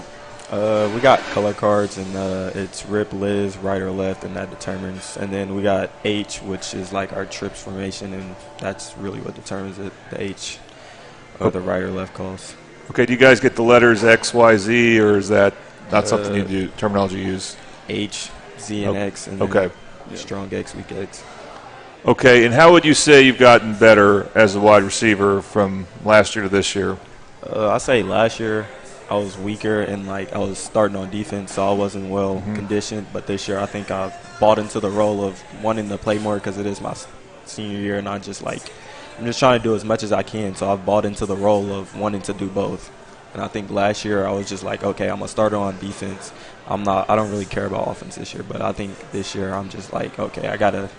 We got color cards, and it's Rip, Liz, right or left, and that determines. And then we got H, which is like our trips formation, and that's really what determines it, the H of the right or left calls. Okay, do you guys get the letters X, Y, Z, or is that not something you do, terminology you use? H, Z, and X, and then strong X, weak X. Okay, and how would you say you've gotten better as a wide receiver from last year to this year? I say last year I was weaker and I was starting on defense, so I wasn't well conditioned. But this year I think I've bought into the role of wanting to play more because it is my senior year, and I'm just trying to do as much as I can. So I've bought into the role of wanting to do both. And I think last year I was just like, okay, I'm a starter on defense. I don't really care about offense this year, but I think this year I'm just like, okay, I gotta.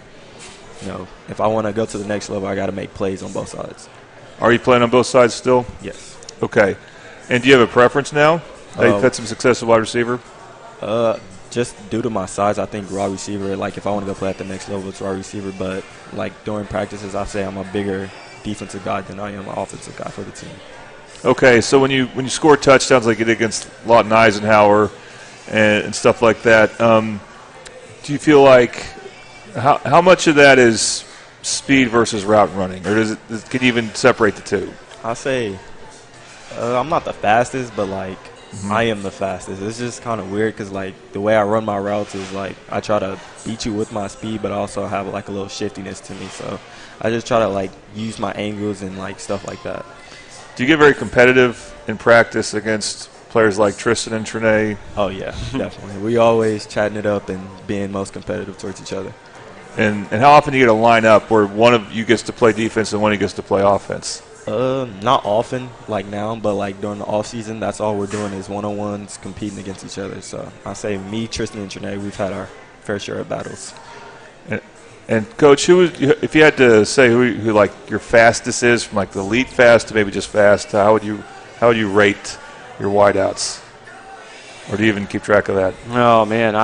If I want to go to the next level, I got to make plays on both sides. Are you playing on both sides still? Yes. Okay. And do you have a preference now? You've had some success at wide receiver? Just due to my size, I think wide receiver, like if I want to go play at the next level, it's wide receiver. But like during practices, I say I'm a bigger defensive guy than I am an offensive guy for the team. Okay, so when you score touchdowns like you did against Lawton Eisenhower and stuff like that, do you feel like how much of that is speed versus route running, or can you even separate the two? I say I'm not the fastest, but like I am the fastest. It's just kind of weird because like the way I run my routes is like I try to beat you with my speed, but I also have like a little shiftiness to me. So I just try to like use my angles and like stuff like that. Do you get very competitive in practice against players like Tristan and Trinae? Oh yeah, definitely. We always chatting it up and being most competitive towards each other. And how often do you get a line up where one of you gets to play defense and one of you gets to play offense? Not often, like now, but like during the off season, that's all we're doing is one-on-ones competing against each other. So I say me, Tristan, and Trinae, we've had our fair share of battles. And Coach, if you had to say who like your fastest is, from like the elite fast to maybe just fast, how would you rate your wideouts? Or do you even keep track of that? Oh man,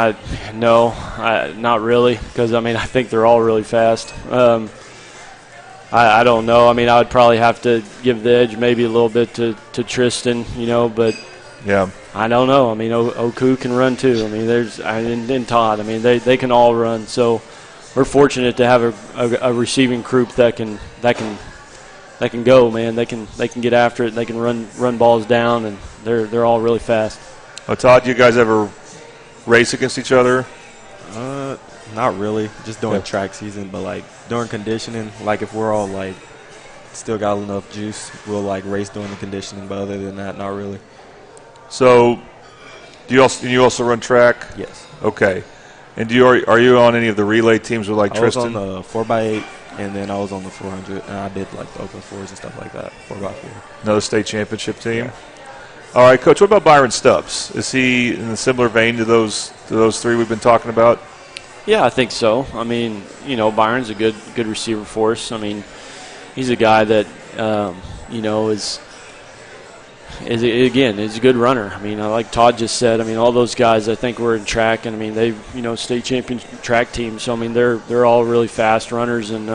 not really, because I mean I think they're all really fast. I don't know. I mean, I would probably have to give the edge maybe a little bit to Tristan, but yeah, I don't know. I mean, Oku can run too. I mean, and Todd. I mean, they can all run. So we're fortunate to have a receiving group that can go, man. They can get after it. They can run balls down, and they're all really fast. Todd, do you guys ever race against each other? Not really, just during track season, but like during conditioning, like if we're all like still got enough juice, we'll like race during the conditioning, but other than that, not really. So you also run track? Yes. Okay. And are you on any of the relay teams with like Tristan? I was on the 4x8, and then I was on the 400, and I did like the Oakland 4s and stuff like that, 4x4. Another state championship team? Yeah. All right, Coach, what about Byron Stubbs? Is he in a similar vein to those three we've been talking about? Yeah, I think so. I mean, Byron's a good receiver for us. I mean, he's a guy that, is a good runner. I mean, like Todd just said, I mean, all those guys I think were in track, and I mean, they, state champion track teams. So, I mean, they're all really fast runners, and,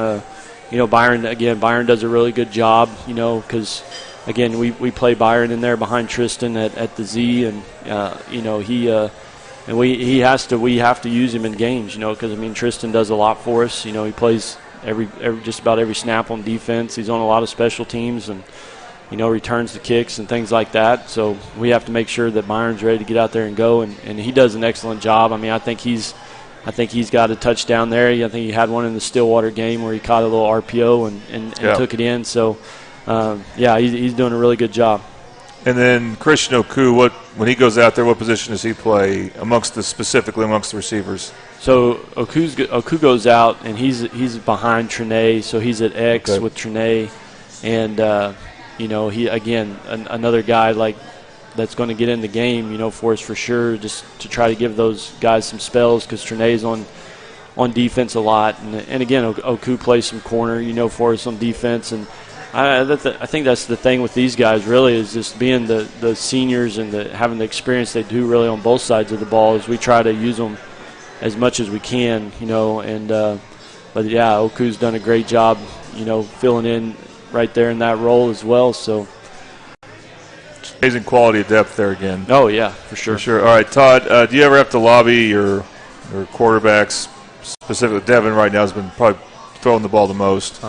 Byron does a really good job, because, again, we play Byron in there behind Tristan at the Z, and, and we have to use him in games, because I mean Tristan does a lot for us. He plays just about every snap on defense. He's on a lot of special teams and returns the kicks and things like that. So we have to make sure that Byron's ready to get out there and go, and he does an excellent job. I mean I think he's got a touchdown there. I think he had one in the Stillwater game where he caught a little RPO and took it in. So he's doing a really good job. And then Christian Oku, when he goes out there, what position does he play specifically amongst the receivers? So Oku goes out, and he's behind Trinae, so he's at X with Trinae, and he again another guy like that's going to get in the game, for us for sure, just to try to give those guys some spells because Trinae's on defense a lot, and again Oku plays some corner, for us on defense. And I think that's the thing with these guys really is just being the seniors and having the experience they do really on both sides of the ball is we try to use them as much as we can, but yeah, Oku's done a great job, filling in right there in that role as well. So amazing quality of depth there again. Oh yeah, for sure. For sure. All right, Todd, do you ever have to lobby your quarterbacks, specifically Devin right now has been probably throwing the ball the most.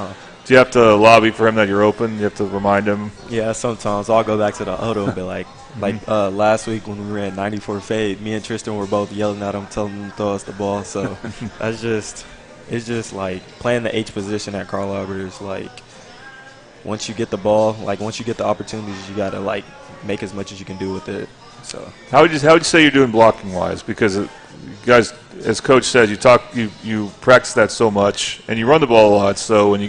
Do you have to lobby for him that you're open? You have to remind him? Yeah, sometimes. I'll go back to the huddle and be like last week when we ran 94 fade, me and Tristan were both yelling at him, telling him to throw us the ball. So it's just like playing the H position at Carl Albert is like once you get the ball, like once you get the opportunities, you got to like make as much as you can do with it. So how would you say you're doing blocking wise? Because you guys, as Coach said, you practice that so much and you run the ball a lot. So when you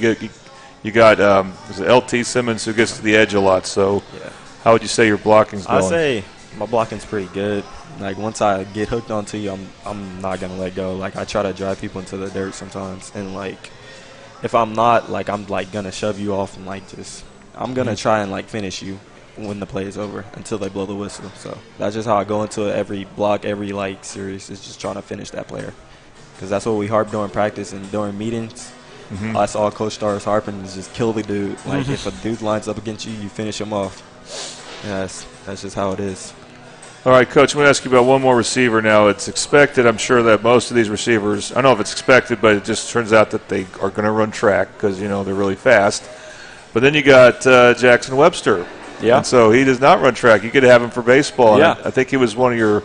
got LT Simmons who gets to the edge a lot. So how would you say your blocking's going? I say my blocking's pretty good. Like once I get hooked onto you, I'm not gonna let go. Like I try to drive people into the dirt sometimes, and like if I'm not, like I'm like gonna shove you off and like just I'm going to try and, like, finish you when the play is over until they blow the whistle. So that's just how I go into every block, every, like, series, is just trying to finish that player. Because that's what we harp during practice and during meetings. That's all Coach starts harping is just kill the dude. Like, if a dude lines up against you, you finish him off. Yeah, that's just how it is. All right, Coach, I'm going to ask you about one more receiver now. It's expected, I'm sure, that most of these receivers, I don't know if it's expected, but it just turns out that they are going to run track because, you know, they're really fast. But then you got Jackson Webster. Yeah. And so he does not run track. You could have him for baseball. Yeah. I think he was one of your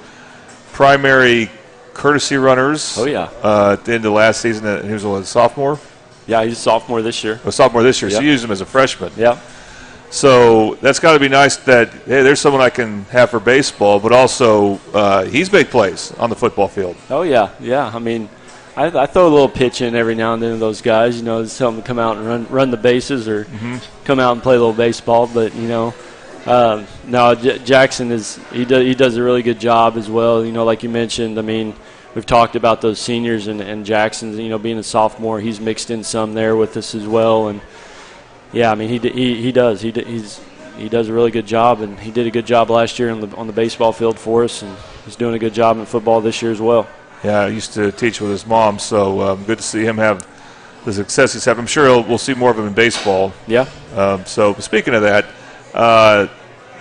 primary courtesy runners. Oh, yeah. At the end of last season. He was a sophomore? Yeah, he's a sophomore this year. A sophomore this year. Yep. So you used him as a freshman. Yeah. So that's got to be nice that, hey, there's someone I can have for baseball, but also he's made plays on the football field. Oh, yeah. Yeah. I mean, I throw a little pitch in every now and then to those guys, you know, just tell them to come out and run the bases or come out and play a little baseball. But, you know, no, Jackson he does a really good job as well. You know, like you mentioned, I mean, we've talked about those seniors and Jackson, you know, being a sophomore, he's mixed in some there with us as well. And, yeah, I mean, he does. He does a really good job, and he did a good job last year on the baseball field for us, and he's doing a good job in football this year as well. Yeah, I used to teach with his mom, so good to see him have the success he's had. I'm sure we'll see more of him in baseball. Yeah. So speaking of that,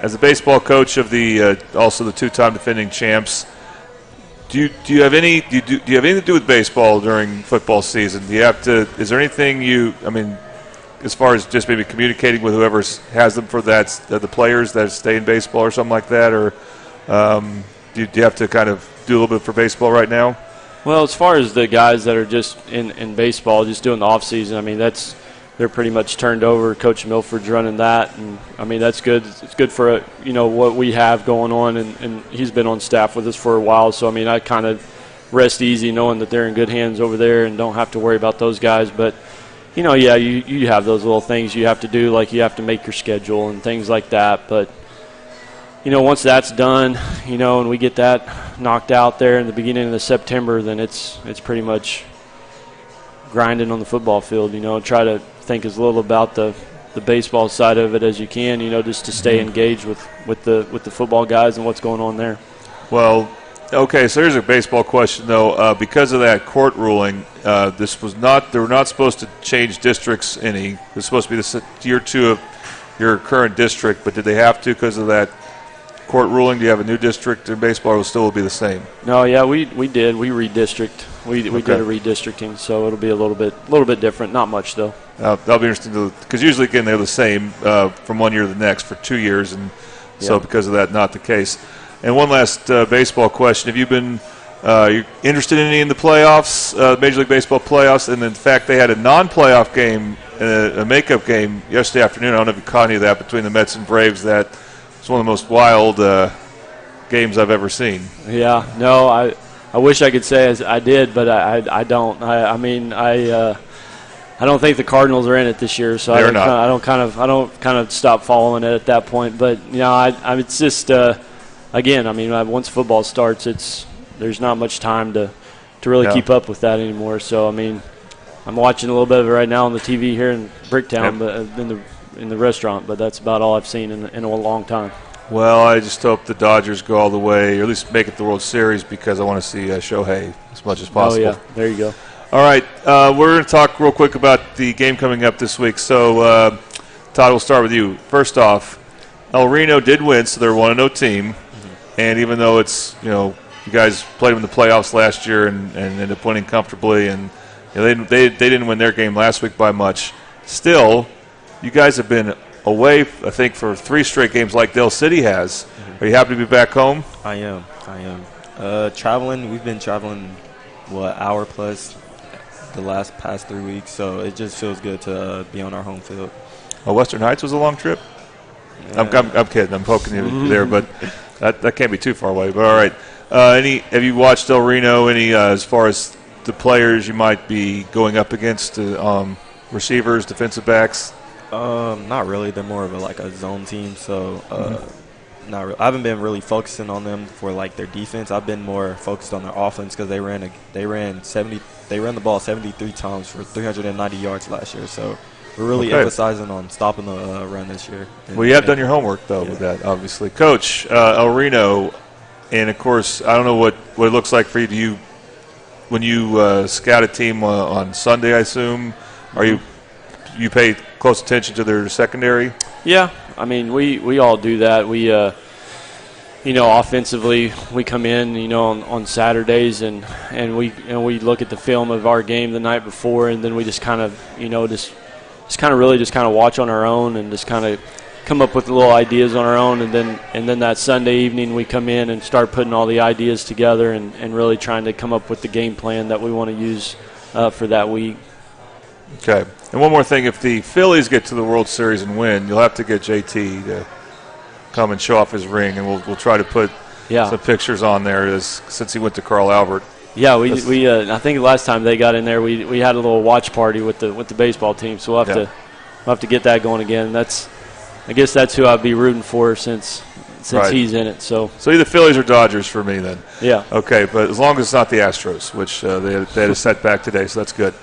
as a baseball coach of also the two-time defending champs, do you have anything to do with baseball during football season? Is there anything as far as just maybe communicating with whoever has them for that, the players that stay in baseball or something like that, or do you have to kind of do a little bit for baseball right now? Well, as far as the guys that are just in baseball, just doing the off season, I mean, they're pretty much turned over. Coach Milford's running that, and I mean that's good. It's good for what we have going on, and he's been on staff with us for a while. So I mean, I kind of rest easy knowing that they're in good hands over there and don't have to worry about those guys. But you know, yeah, you have those little things you have to do, like you have to make your schedule and things like that. But you know, once that's done, you know, and we get that knocked out there in the beginning of September, then it's pretty much grinding on the football field. You know, try to think as little about the baseball side of it as you can. You know, just to stay engaged with the football guys and what's going on there. Well, okay, so here's a baseball question though. Because of that court ruling, they were not supposed to change districts any. It was supposed to be the year 2 of your current district, but did they have to because of that court ruling? Do you have a new district in baseball, or will it still be the same? No, yeah, we did. We redistrict. We did a redistricting, so it'll be a little bit different. Not much though. That'll be interesting because usually again they're the same from one year to the next for 2 years, and so because of that, not the case. And one last baseball question: have you been you interested in any in the playoffs, Major League Baseball playoffs? And in fact, they had a non-playoff game, a makeup game yesterday afternoon. I don't know if you caught any of that between the Mets and Braves. That was one of the most wild games I've ever seen. Yeah, no, I wish I could say I did, but I don't. I don't think the Cardinals are in it this year, so I don't kind of stop following it at that point. But you know, it's just again, I mean, once football starts, there's not much time to really keep up with that anymore. So I mean, I'm watching a little bit of it right now on the TV here in Bricktown, but in the restaurant. But that's about all I've seen in a long time. Well, I just hope the Dodgers go all the way, or at least make it the World Series, because I want to see Shohei as much as possible. Oh, yeah. There you go. All right. We're going to talk real quick about the game coming up this week. So, Todd, we'll start with you. First off, El Reno did win, so they're a 1-0 team. Mm-hmm. And even though you guys played them in the playoffs last year and ended up winning comfortably, and they didn't win their game last week by much, still, you guys have been away, I think, for 3 straight games like Dale City has. Mm-hmm. Are you happy to be back home? I am. Traveling, we've been traveling, hour plus the past 3 weeks, so it just feels good to be on our home field. Well, Western Heights was a long trip? Yeah. I'm kidding. I'm poking you there, but that can't be too far away. But all right. Have you watched El Reno, as far as the players you might be going up against, receivers, defensive backs? Not really. They're more of a zone team, so not really. I haven't been really focusing on them for their defense. I've been more focused on their offense because they ran the ball 73 times for 390 yards last year. So we're really Okay. emphasizing on stopping the run this year. Well, you have done your homework, though, with that, obviously. Coach, El Reno, and, of course, I don't know what it looks like for you. When you scout a team on Sunday, I assume, you pay close attention to their secondary? Yeah, I mean, we all do that. We, offensively, we come in, on Saturdays and we look at the film of our game the night before, and then we just kind of, just watch on our own and just kind of come up with little ideas on our own, and then that Sunday evening we come in and start putting all the ideas together and really trying to come up with the game plan that we want to use for that week. Okay. And one more thing, if the Phillies get to the World Series and win, you'll have to get JT to come and show off his ring, and we'll try to put some pictures on there since he went to Carl Albert. Yeah, we I think last time they got in there, we had a little watch party with the baseball team, so we'll have to get that going again. I guess that's who I'd be rooting for since Right. he's in it. So either Phillies or Dodgers for me then. Yeah. Okay, but as long as it's not the Astros, which they had a setback today, so that's good.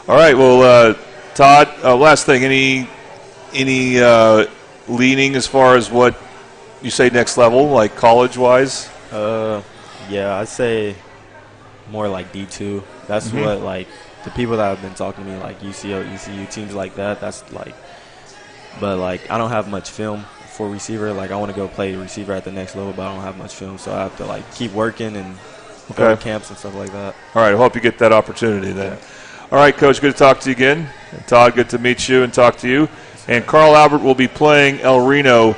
All right, well, Todd, last thing, any leaning as far as what you say next level, like college-wise? Yeah, I'd say more like D2. That's what, like, the people that have been talking to me, like UCO, ECU, teams like that, that's like, but, like, I don't have much film for receiver. Like, I want to go play receiver at the next level, but I don't have much film, so I have to, like, keep working and go to camps and stuff like that. All right, I hope you get that opportunity then. All right, Coach, good to talk to you again. And Todd, good to meet you and talk to you. And Carl Albert will be playing El Reno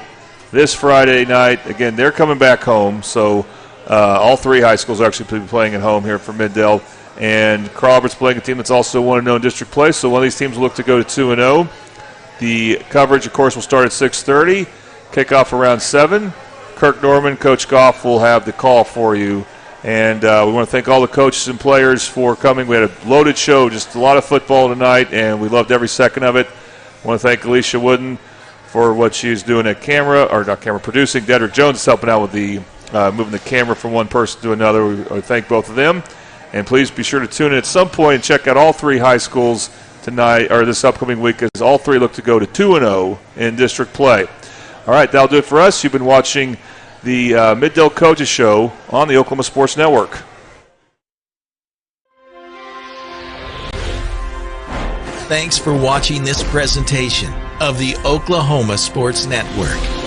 this Friday night. Again, they're coming back home, so all three high schools are actually playing at home here for Middale. And Carl Albert's playing a team that's also 1-0 in district play, so one of these teams will look to go to 2-0. The coverage, of course, will start at 6:30, kickoff around 7. Kirk Norman, Coach Goff will have the call for you. And we want to thank all the coaches and players for coming. We had a loaded show, just a lot of football tonight, and we loved every second of it. I want to thank Alicia Wooden for what she's doing at producing. Dedrick Jones is helping out with the moving the camera from one person to another. We thank both of them. And please be sure to tune in at some point and check out all three high schools tonight or this upcoming week, as all three look to go to 2-0 in district play. All right, that'll do it for us. You've been watching the Middale Coaches Show on the Oklahoma Sports Network. Thanks for watching this presentation of the Oklahoma Sports Network.